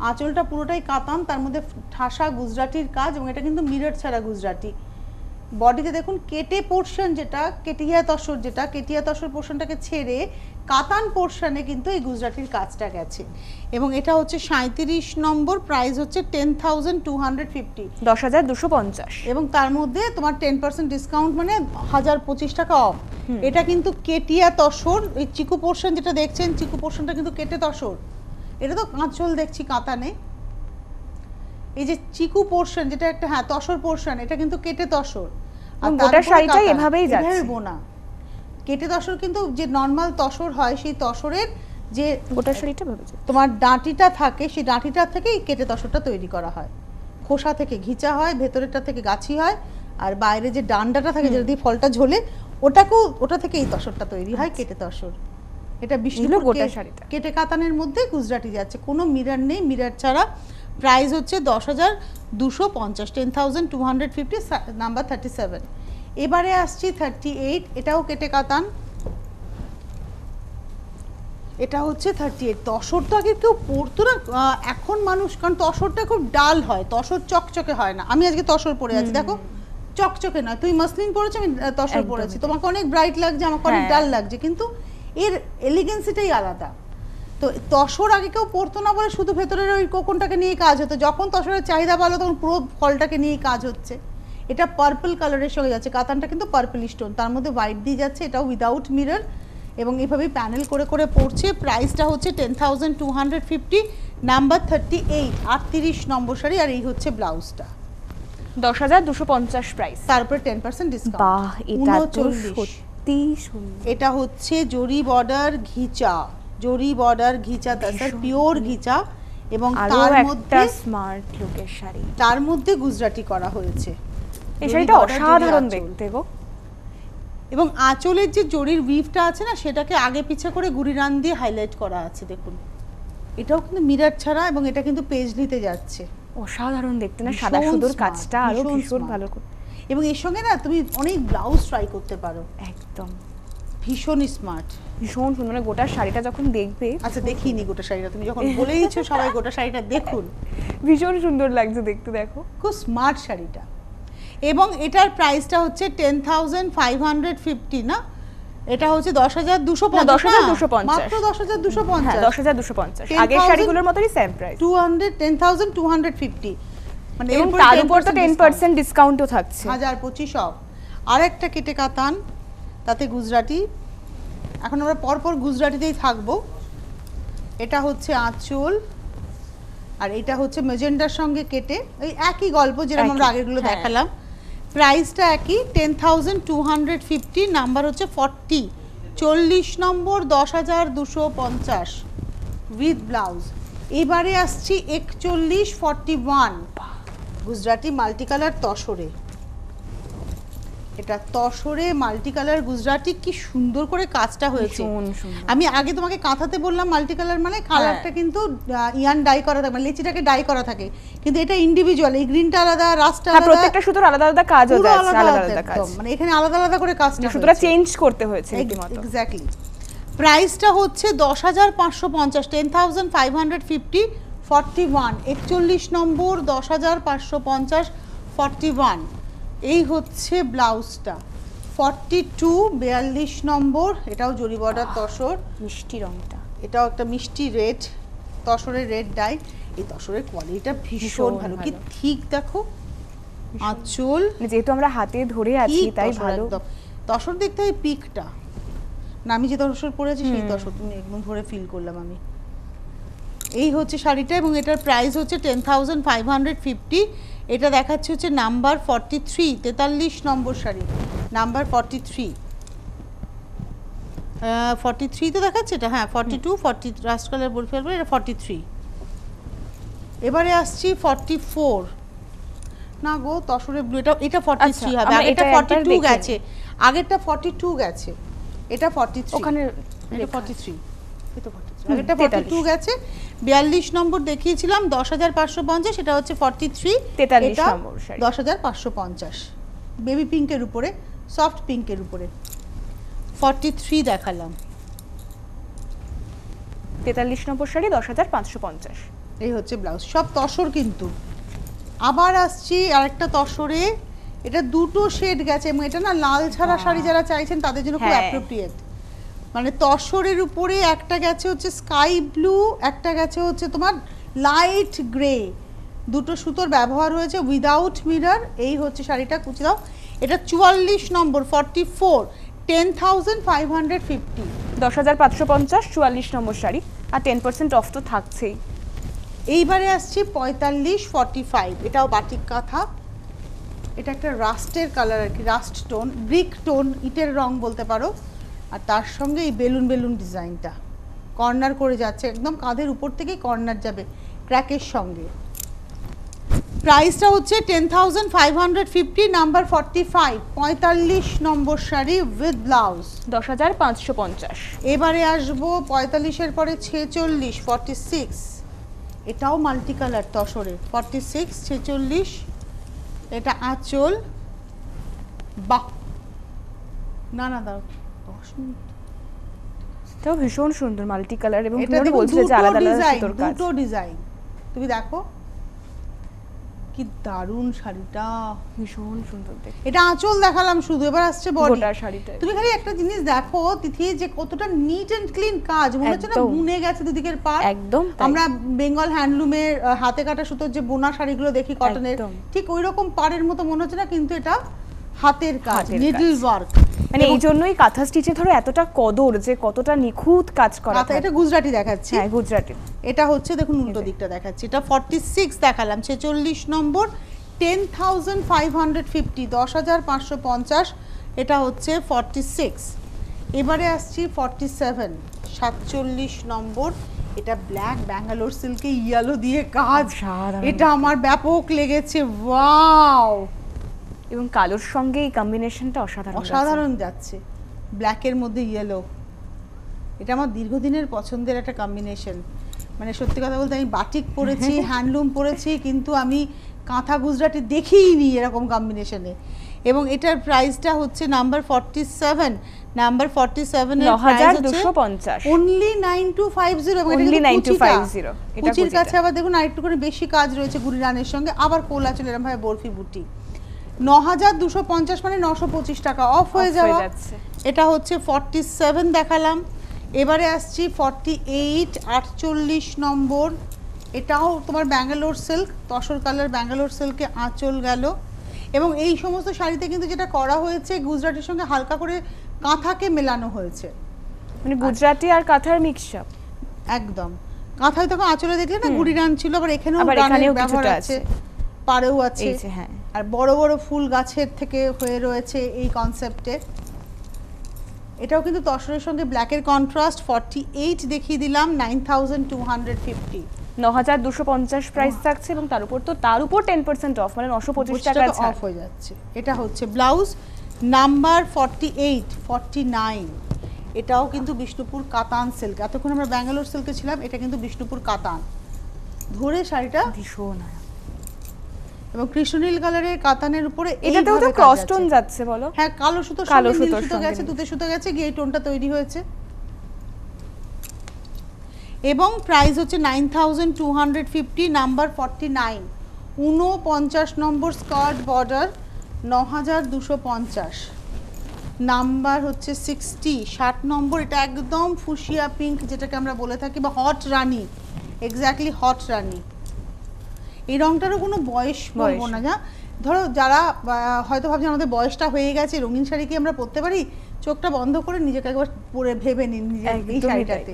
আঁচলটা পুরোটাই কাতান, তার মধ্যে ঠাসা গুজরাটির কাজ, এবং এটা কিন্তু মিরর ছাড়া গুজরাটি। বডিতে দেখুন কেটে পোর্শন, যেটা কেটিয়া তসর, যেটা কেটিয়া তসর পোর্শনটাকে ছেড়ে কাতান পোর্শনে কিন্তু এই গুজরাটির কাজটা গেছে। এবং এটা হচ্ছে 37 নম্বর, প্রাইস হচ্ছে 10,250, 10,250, এবং তার মধ্যে তোমার 10% ডিসকাউন্ট, মানে 1,025 টাকা অফ। এটা কিন্তু কেটিয়া তসর, এই চিকু পোর্শন যেটা দেখছেন, চিকু পোর্শনটা কিন্তু কেটে তসর। এটা তো কাঁচল দেখছি কাতানে, এই যে চিকু পোর্শন যেটা একটা, হ্যাঁ তসর পোর্শন, এটা কিন্তু কেটে তসর। আর গোটা শাড়িটাই এভাবেই যাচ্ছে, বোনা কেটে তসর। কিন্তু যে নরমাল তসর হয়, সেই তসরের যে গোটা শাড়িটা ভেবেছে তোমার ডাঁটিটা থাকে, সেই ডাঁটিটা থেকেই কেটে তসরটা তৈরি করা হয়। খোসা থেকে ঘিচা হয়, ভেতরেরটা থেকে গাছি হয়, আর বাইরে যে ডান্ডাটা থাকে যেটা দিয়ে ফলটা ঝোলে, ওটা থেকে এই তসরটা তৈরি হয়, কেটে তসর। এটা বিষ্ণুপুর গোটা শাড়িটা কেটে কাতানের মধ্যে গুজরাটি যাচ্ছে, কোনো মিরর নেই, মিরর ছাড়া। প্রাইস হচ্ছে 10,250, 10,250, নাম্বার 37। এবারে আসছি 38, এটাও কেটে কাতান, এটা হচ্ছে 38। তসর তো আগে কেউ পরতো না, এখন মানুষ, কারণ তসরটা খুব ডাল হয়, তসর চকচকে হয় না। আমি আজকে তসর পরে আছি, দেখো চকচকে নয়, তুই মাসলিন পরেছো, আমি তসর পরেছি, তোমাকে অনেক ব্রাইট লাগছে, আমাকে অনেক ডাল লাগছে, কিন্তু এর এলিগেন্সিটাই আলাদা। তো তসর আগে কেউ পরতো না বলে শুধু ভেতরের ওই কোকনটাকে নিয়ে কাজ হতো, যখন তসরের চাহিদা ভালো তখন পুরো ফলটাকে নিয়ে কাজ হচ্ছে। এটা পার্পল কালারের সঙ্গে যাচ্ছে, কাতানটা কিন্তু পার্পল স্টোন, তার মধ্যে হোয়াইট দিয়ে যাচ্ছে, এটাও উইদাউট মিরর, এবং এইভাবেই প্যানেল করে করে পড়ছে। প্রাইসটা হচ্ছে 10,250, নাম্বার 38, 38 নম্বর শাড়ি। আর এই হচ্ছে ব্লাউজটা, 10,250 প্রাইস, তারপরে 10% ডিসকাউন্ট। বাহ, এটা তো 39। সত্যি সুন্দর। এটা হচ্ছে জরি বর্ডার ঘিচা, জরি বর্ডার ঘিচা, তাছাড়া পিওর ঘিচা, এবং তার মধ্যে স্মার্ট লুকের শাড়ি, তার মধ্যে গুজরাটি করা হয়েছে। এই শাড়িটা অসাধারণ দেখতে গো। এবং আঁচলের যে জরির উইভটা আছে না, সেটাকে আগে পিছে করে গুড়ি রান দিয়ে হাইলাইট করা আছে, দেখুন। এটাও কিন্তু মিরর ছাড়া, এবং এটা কিন্তু পেজলিতে যাচ্ছে, অসাধারণ দেখতে না, সাদা সুন্দর কাজটা আরো ভীষণ ভালো করে। এবং এর সঙ্গে না তুমি অনেক ব্লাউজ ট্রাই করতে পারো, একদম ভীষণ স্মার্ট, ভীষণ সুন্দর। মানে গোটা শাড়িটা যখন দেখবে, আচ্ছা দেখিনি গোটা শাড়িটা, তুমি যখন বলেইছো সবাই গোটা শাড়িটা দেখুন, ভীষণ সুন্দর লাগছে দেখতে, দেখো খুব স্মার্ট শাড়িটা। এবং এটার প্রাইসটা হচ্ছে 10,550 না, এটা হচ্ছে 10,250, 10,250, মাত্র 10,250, 10,250 আগের শাড়িগুলোর মতই সেম প্রাইস, 10,250। মানে এবং তার উপর তো 10% ডিসকাউন্টও থাকছে, 1,025 অফ। আরেকটা কেটে কাতান, তাতে গুজরাটি, এখন আমরা পরপর গুজরাটিতেই থাকবো। এটা হচ্ছে আঁচল, আর এটা হচ্ছে মেজেন্ডার সঙ্গে কেটে, ওই একই গল্প যেরকম আমরা আগেরগুলো দেখালাম। প্রাইসটা একই, 10,250, নাম্বার হচ্ছে 40, 40 নম্বর, 10,250 উইথ ব্লাউজ। এবারে আসছি 41, 41, গুজরাটি মাল্টি কালার তসরে। এটা তসরে মাল্টি কালার গুজরাটি, কি সুন্দর করে কাজটা হয়েছে। আমি আগে তোমাকে কাঁথাতে বললাম মাল্টি কালার মানে কালারটা কিন্তু ইয়ান ডাই করা থাকে, মানে লেচিটাকে ডাই করা থাকে, কিন্তু এটা ইন্ডিভিজুয়াল, এই গ্রিনটা আলাদা, রাস্টটা আলাদা, প্রত্যেকটা সুতোর আলাদা আলাদা কাজ আছে, আলাদা আলাদা কাজ, মানে এখানে আলাদা আলাদা করে কাজটা সুতোটা চেঞ্জ করতে হয়েছে রীতিমতো। এক্স্যাক্টলি। প্রাইসটা হচ্ছে 10,550, 10,550, 41, 41 নম্বর, 10,550, 41। এই হচ্ছে ব্লাউজটা, 42, 42 নম্বর, এটাও জরি বর্ডার তসর, মিষ্টি রংটা, এটাও একটা মিষ্টি রেড, তসরের রেড ডাই। এই তসরের কোয়ালিটিটা ভীষণ ভালো, কি ঠিক দেখো আঁচল, যেহেতু আমরা হাতে ধরে আছি তাই ভালো। তসর দেখতে হয় পিকটা না, আমি যে তসর পরেছি সেই তসর তুমি একদম ধরে ফিল করলাম আমি। এই হচ্ছে শাড়িটা, এবং এটার প্রাইস হচ্ছে 10,550। এটা দেখাচ্ছে হচ্ছে নাম্বার 43, 43 নম্বর শাড়ি, নাম্বার 43, 43 তো দেখাচ্ছে এটা, হ্যাঁ 42, 40 রাস্ট কালার বলে ফেলবো, এটা 43। এবারে আসছি 44, না গো তসরে ব্লু, এটা 43 হবে, আগেটা 42 গেছে, আগেরটা 42 গেছে, এটা 43, ওখানে এটা 43, এটা 43, আগেরটা 42 গেছে। 42 নম্বর দেখিয়েছিলাম 10,550, এটা হচ্ছে 43, 43 নম্বর শাড়ি 10,550, বেবি পিঙ্কের উপরে, সফট পিঙ্কের উপরে 43 দেখালাম। 43 নম্বর শাড়ি 10,550। এই হচ্ছে ব্লাউজ, সব তসর কিন্তু। আবার আসছি আরেকটা তসরে, এটা দুটো শেড গেছে, এবং এটা না লাল ছাড়া শাড়ি যারা চাইছেন তাদের জন্য খুব অ্যাপ্রোপ্রিয়েট। মানে তসরের উপরে একটা গেছে হচ্ছে স্কাই ব্লু, একটা গেছে হচ্ছে তোমার লাইট গ্রে, দুটো সুতোর ব্যবহার হয়েছে উইদাউট মিরর। এই হচ্ছে শাড়িটা, কুচি দাও। এটা 44 নম্বর, 44, 10,550, 10,550, 44 নম্বর শাড়ি, আর 10% অফ তো থাকছেই। এইবারে আসছে 45, 45, এটাও বাটিক কাঁথা, এটা একটা রাস্টের কালার আর কি, রাস্ট টোন, ব্রিক টোন, ইটের রং বলতে পারো। আর তার সঙ্গে এই বেলুন বেলুন ডিজাইনটা কর্নার করে যাচ্ছে, একদম কাঁধের উপর থেকেই কর্নার যাবে ক্র্যাকের সঙ্গে। প্রাইসটা হচ্ছে 10,550, number 45, 45 number sari with blouse 10,550। এবারে আসবো 45-এর পরে 46, 46, এটাও মাল্টি কালার তসরের, 46, 46, এটা আঁচল, বাহ না না দাও 10 মিনিট। এটাও ভীষণ সুন্দর মাল্টি কালার, এবং এটা তুমি বলছিলে যে আলাদা আলাদা সুতোর কাজ। দুটো ডিজাইন তুমি দেখো কি দারুণ শাড়িটা, ভীষণ সুন্দর দেখতে। এটা আঁচল দেখালাম শুধু, এবার আসছে বডি। গোটা শাড়িটা তুমি খালি একটা জিনিস দেখো তিথি, যে কতটা নিট এন্ড ক্লিন কাজ, মনে হচ্ছে না একদম। বুনে গেছে দুদিকের পাড়। একদম তাই। আমরা বেঙ্গল হ্যান্ডলুমের হাতে কাটা সুতোর যে বোনা শাড়িগুলো দেখি কটনের, একদম। ঠিক ওই রকম পাড়ের মতো মনে হচ্ছে না, কিন্তু এটা হাতের কাজ, হাতের নিডল কাজ। ওয়ার্ক। মানে এই জন্যই কাঁথা স্টিচে ধরো এতটা কদর, যে কতটা নিখুঁত কাজ করা কাঁথা, এটা গুজরাটি দেখাচ্ছি। হ্যাঁ গুজরাটি। এটা হচ্ছে দেখুন উল্টো দিকটা দেখাচ্ছি, এটা 46 দেখালাম, 46 নম্বর, 10,550, 10,550, এটা হচ্ছে 46। এবারে আসছি 47, 47 নম্বর, এটা ব্ল্যাক ব্যাঙ্গালোর সিল্কে ইয়েলো দিয়ে কাজ, অসাধারণ। এটা আমার ব্যাপক লেগেছে, ওয়াও, এবং কালোর সঙ্গে এই কম্বিনেশনটা অসাধারণ অসাধারণ যাচ্ছে, ব্ল্যাকের মধ্যে ইয়েলো, এটা আমার দীর্ঘদিনের পছন্দের একটা কম্বিনেশন। মানে সত্যি কথা বলতে আমি বাটিক পরেছি, হ্যান্ডলুম পরেছি, কিন্তু আমি কাঁথা গুজরাটি দেখিইনি এরকম কম্বিনেশনে। এবং এটার প্রাইসটা হচ্ছে নাম্বার 47, নাম্বার 47 এর প্রাইস হচ্ছে 9,250 অনলি 9250, এবং এটা Only কিন্তু 9250 এটা কুচির কুচিটা। কাছে আবার দেখুন আরেকটু করে বেশি কাজ রয়েছে গুড়িরানের সঙ্গে, আবার কোলা চলে এরকম ভাবে বরফি বুটি। 9,250 মানে 925 টাকা অফ হয়ে যাওয়া। এটা হচ্ছে 47 দেখালাম। এবারে আসছি 48, 48 নম্বর, এটাও তোমার ব্যাঙ্গালোর সিল্ক, তসর কালার ব্যাঙ্গালোর সিল্কে আঁচল গেল। এবং এই সমস্ত শাড়িতে কিন্তু যেটা করা হয়েছে গুজরাটির সঙ্গে হালকা করে কাঁথাকে মেলানো হয়েছে, মানে গুজরাটি আর কাঁথার মিক্সচার। একদম। কাঁথায় তখন আঁচলে দেখলে না গুড়ি রান ছিল, আবার এখানেও আবার গানের এখানেও ব্যবহার কিছুটা আছে, আছে। পাড়েও আছে, এই যে হ্যাঁ। আর বড় বড় ফুল গাছের থেকে হয়ে রয়েছে এই কনসেপ্টে। এটাও কিন্তু তসরের সঙ্গে ব্ল্যাকের কন্ট্রাস্ট। 48 দেখিয়ে দিলাম, 9,250, 9,250 প্রাইস থাকছে, এবং তার উপর 10% অফ, মানে 925 টাকা অফ হয়ে যাচ্ছে। এটা হচ্ছে ব্লাউজ নাম্বার 48, 49, এটাও কিন্তু বিষ্ণুপুর কাতান সিল্ক। এতক্ষণ আমরা ব্যাঙ্গালোর সিল্কে ছিলাম, এটা কিন্তু বিষ্ণুপুর কাতান ধরে শাড়িটা ভীষণ। এবং কৃষ্ণনীল কালারের কাতানের উপরে এটাতেও তো ক্রস টোন যাচ্ছে বলো। হ্যাঁ, কালো সুতো গেছে, তুতে সুতো গেছে, গিয়ে এই টোনটা তৈরি হয়েছে। এবং প্রাইস হচ্ছে 9,250, নাম্বার 49, 49 নম্বর স্কার্ট বর্ডার, 9,250, নাম্বার হচ্ছে 60, 60 নম্বর, এটা একদম ফুশিয়া পিঙ্ক যেটাকে আমরা বলে থাকি, বা হট রানী, এক্স্যাক্টলি হট রানী। এই রংটারও কোনো বয়স বলবো না, যা ধরো যারা হয়তো ভাবছেন আমাদের বয়সটা হয়ে গেছে, রঙিন শাড়ি কি আমরা পরতে পারি, চোখটা বন্ধ করে নিজেকে একবার পরে ভেবে নিন এই শাড়িটাতে।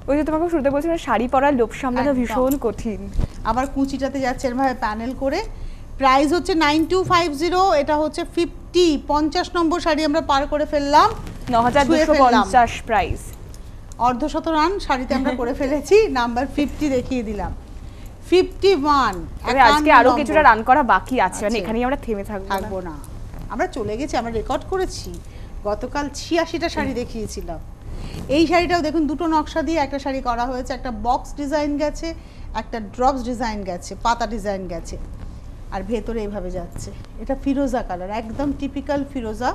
ওই যে তোমাকে শুরুতে বলছিলাম শাড়ি পরার লোভ সামলানো একদম ভীষণ কঠিন। আবার কুচিটাতে যাচ্ছে এরভাবে প্যানেল করে। প্রাইস হচ্ছে 9,250, এটা হচ্ছে 50 নম্বর শাড়ি আমরা পার করে ফেললাম, 9,250 প্রাইস। অর্ধশত রান শাড়িতে আমরা করে ফেলেছি, নাম্বার 50 দেখিয়ে দিলাম। 51, আজকে আরো কিছুটা রান করা বাকি আছে, মানে এখানেই আমরা থেমে থাকবো না, আমরা চলে গেছি, আমরা রেকর্ড করেছি। গতকাল 86টা শাড়ি দেখিয়েছিলাম। এই শাড়িটাও দেখুন দুটো নকশা দিয়ে একটা শাড়ি করা হয়েছে, একটা বক্স ডিজাইন গেছে, একটা ড্রপস ডিজাইন গেছে, পাতা ডিজাইন গেছে, আর ভেতরে এইভাবে যাচ্ছে। এটা ফিরোজা কালার, একদম টিপিক্যাল ফিরোজা।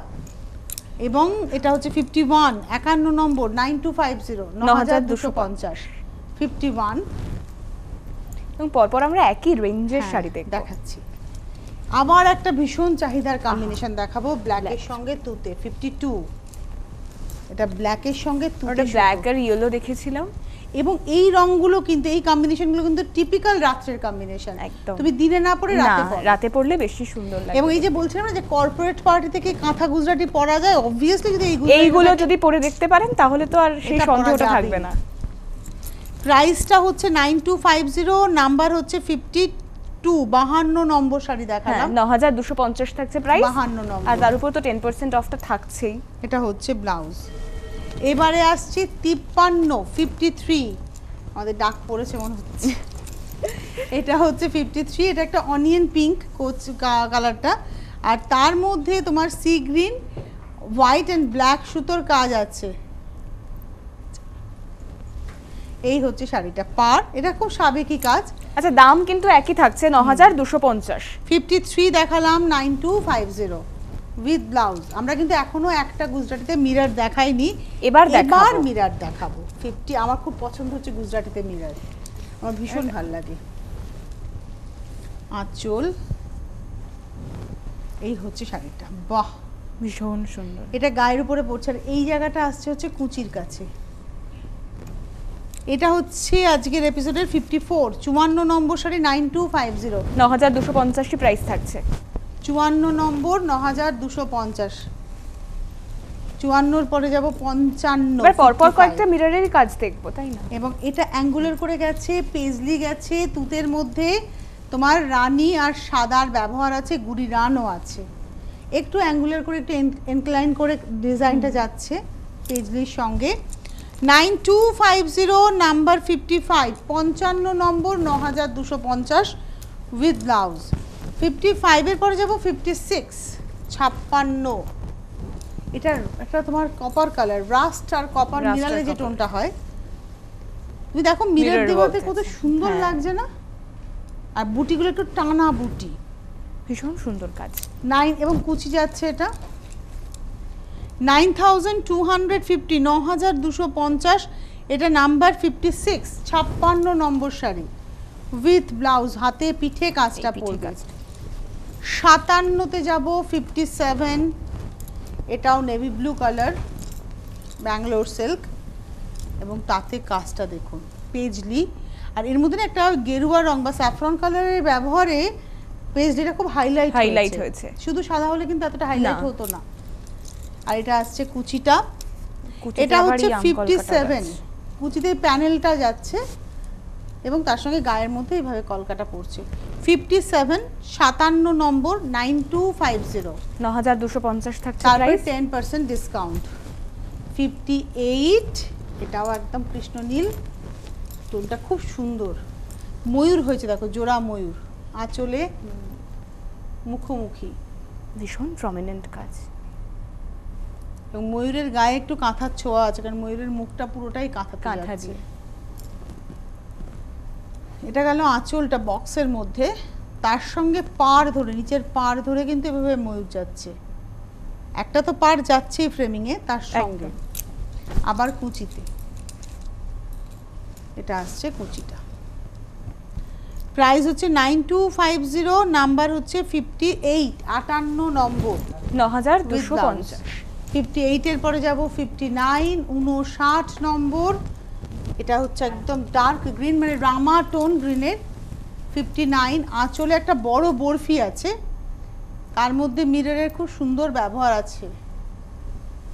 এবং এটা হচ্ছে 51, 51 নম্বর, 9,250, 9,250, 51। এবং পরপর আমরা একই রেঞ্জের শাড়ি দেখাচ্ছি। আবার একটা ভীষণ চাহিদার কম্বিনেশন দেখাবো, ব্ল্যাকের সঙ্গে তুতে, 52, এটা ব্ল্যাকের সঙ্গে তুতে, ব্ল্যাক আর ইয়েলো দেখেছিলাম। এবং এই রংগুলো কিন্তু, এই কম্বিনেশনগুলো কিন্তু টিপিক্যাল রাত্রের কম্বিনেশন, একদম। তুমি দিনে না পরে রাতে পরলে বেশি সুন্দর লাগে। এবং এই যে বলছিলাম না যে কর্পোরেট পার্টি থেকে কাঁথা গুজরাটি পরা যায়, অবভিয়াসলি যদি এইগুলো যদি পরে দেখতে পারেন তাহলে তো আর সেই সন্দেহটা থাকবে না। প্রাইসটা হচ্ছে 9,250, নাম্বার হচ্ছে 52, 52 নম্বর শাড়ি দেখালাম, 9,250 থাকছে প্রাইস, 52 নম্বর, আর তার উপর তো 10% অফটা থাকছেই। এটা হচ্ছে ব্লাউজ। এবারে আসছি 53, 53, আমাদের ডাক পড়েছে মনে হচ্ছে। এটা হচ্ছে 53, এটা একটা অনিয়ন পিঙ্ক কোচ কালারটা, আর তার মধ্যে তোমার sea green white and black সুতোর কাজ আছে। এই হচ্ছে শাড়িটা পার, এটা খুব সাবেকি কাজ। আচ্ছা, দাম কিন্তু একই থাকছে 9250। 53 দেখালাম 9250 উইথ ব্লাউজ। আমরা কিন্তু এখনো একটা গুজরাটিতে মিরর দেখাইনি, এবার মিরর দেখাবো। 50 আমার খুব পছন্দ হচ্ছে গুজরাটিতে মিরর, আমার ভীষণ ভালো লাগে। আঁচল, এই হচ্ছে শাড়িটা, বাহ ভীষণ সুন্দর। এটা গায়ের উপরে পড়ছে, আর এই জায়গাটা আসছে হচ্ছে কুচির কাছে। এটা হচ্ছে আজকের এপিসোডের 54, 54 নম্বর শাড়ি 9250, 9250 প্রাইস থাকছে। 54 নম্বর 9250, 54 পরে যাব 55। এবার পরপর কয়েকটা মিররের কাজ দেখবো, তাই না? এবং এটা অ্যাঙ্গুলার করে গেছে, পেজলি গেছে, তুতের মধ্যে তোমার রানী আর সাদার ব্যবহার আছে, গুড়ি রানও আছে, একটু অ্যাঙ্গুলার করে একটু ইনক্লাইন করে ডিজাইনটা যাচ্ছে পেজলির সঙ্গে। 9250 নাম্বার 55, 55 নম্বর 9250 উইথ ব্লাউজ। 55 এর পরে যাব 56, 56। এটা তোমার কপার কালার, রাস্ট আর কপার মিলালে যে টোনটা হয়, তুমি দেখো মিরর দেওয়াতে কত সুন্দর লাগছে না? আর বুটিগুলো একটু টানা বুটি, ভীষণ সুন্দর কাজ। 9 এবং কুচি যাচ্ছে এটা 9250, 9250। এটা number 56, 56 number sari with blouse, হাতে পিঠে কাজটা পড়বে। 57তে যাব 57, এটাও navy blue colour, Bangalore silk, এবং তাতে কাজটা দেখুন পেজলি। আর এর মধ্যে একটা গেরুয়া রং বা স্যাফরন কালারের ব্যবহারে পেজলিটা খুব হাইলাইট হয়েছে। শুধু সাদা হলে কিন্তু এতটা হাইলাইট হতো না। আর এটা আসছে কুচিটা, এটা হচ্ছে 57, কুচিতে প্যানেলটা যাচ্ছে এবং তার সঙ্গে গায়ের মধ্যে এইভাবে কলকাটা পড়ছে। 57, 57 নম্বর 9250, 9250 থাকছে তারপরে প্রাইস। 10% ডিসকাউন্ট। 58, এটাও একদম কৃষ্ণ নীল, টোনটা খুব সুন্দর, ময়ূর হয়েছে দেখো, জোড়া ময়ূর, আঁচলে মুখোমুখি, ভীষণ প্রমিনেন্ট কাজ। এবং ময়ূরের গায়ে একটু কাঁথার ছোঁয়া আছে, কারণ ময়ূরের মুখটা পুরোটাই কাঁথা দিয়ে। এটা গেল আঁচলটা বক্সের মধ্যে, তার সঙ্গে পাড় ধরে, নিচের পাড় ধরে কিন্তু এভাবে ময়ূর যাচ্ছে, একটা তো পাড় যাচ্ছেই ফ্রেমিং এ, তার সঙ্গে আবার কুচিতে এটা আসছে কুচিটা। প্রাইস হচ্ছে 9250, নাম্বার হচ্ছে 58, 58 নম্বর 9250। 58 এর পরে যাব 59, 59 নম্বর, এটা হচ্ছে একদম ডার্ক গ্রিন, মানে রামা টোন গ্রিনের। 59, আঁচলে একটা বড় বরফি আছে, তার মধ্যে মিররের খুব সুন্দর ব্যবহার আছে,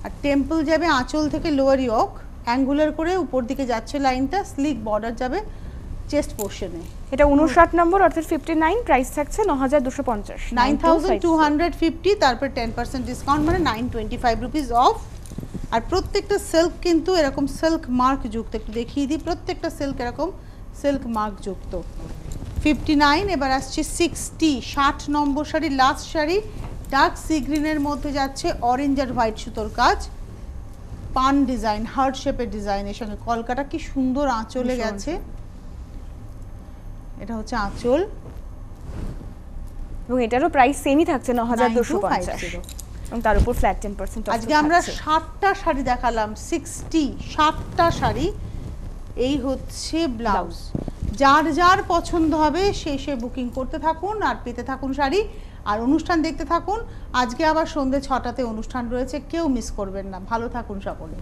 আর টেম্পল যাবে আঁচল থেকে লোয়ার ইয়ক, অ্যাঙ্গুলার করে উপর দিকে যাচ্ছে লাইনটা, স্লিক বর্ডার যাবে চেস্ট পোর্শনে। এটা 59 নম্বর অর্থাৎ 59, প্রাইস থাকছে 9250, 9250, তারপর 10% ডিসকাউন্ট, মানে 925 রুপিস অফ। আর প্রত্যেকটা সিল্ক কিন্তু এরকম সিল্ক মার্ক যুক্ত, একটু দেখিয়ে দিই, প্রত্যেকটা সিল্ক এরকম সিল্ক মার্ক যুক্ত। 59, এবার আসছে 60, 60 নম্বর sari, last sari, dark sea গ্রিনের মধ্যে যাচ্ছে অরেঞ্জ আর হোয়াইট সুতোর কাজ, পান ডিজাইন, হার্ট শেপের ডিজাইনের সঙ্গে কলকাটা, কি সুন্দর আঁচলে গেছে। এটা হচ্ছে আঁচল, এবং এটারও প্রাইস সেমই থাকছে 9250, এবং তার উপর ফ্ল্যাট 10% অফ। আজকে আমরা 7টা শাড়ি দেখালাম, 7টা শাড়ি। এই হচ্ছে ব্লাউজ, যার যার পছন্দ হবে সে বুকিং করতে থাকুন আর পেতে থাকুন শাড়ি, আর অনুষ্ঠান দেখতে থাকুন। আজকে আবার সন্ধ্যে 6টাতে অনুষ্ঠান রয়েছে, কেউ মিস করবেন না। ভালো থাকুন সকলে।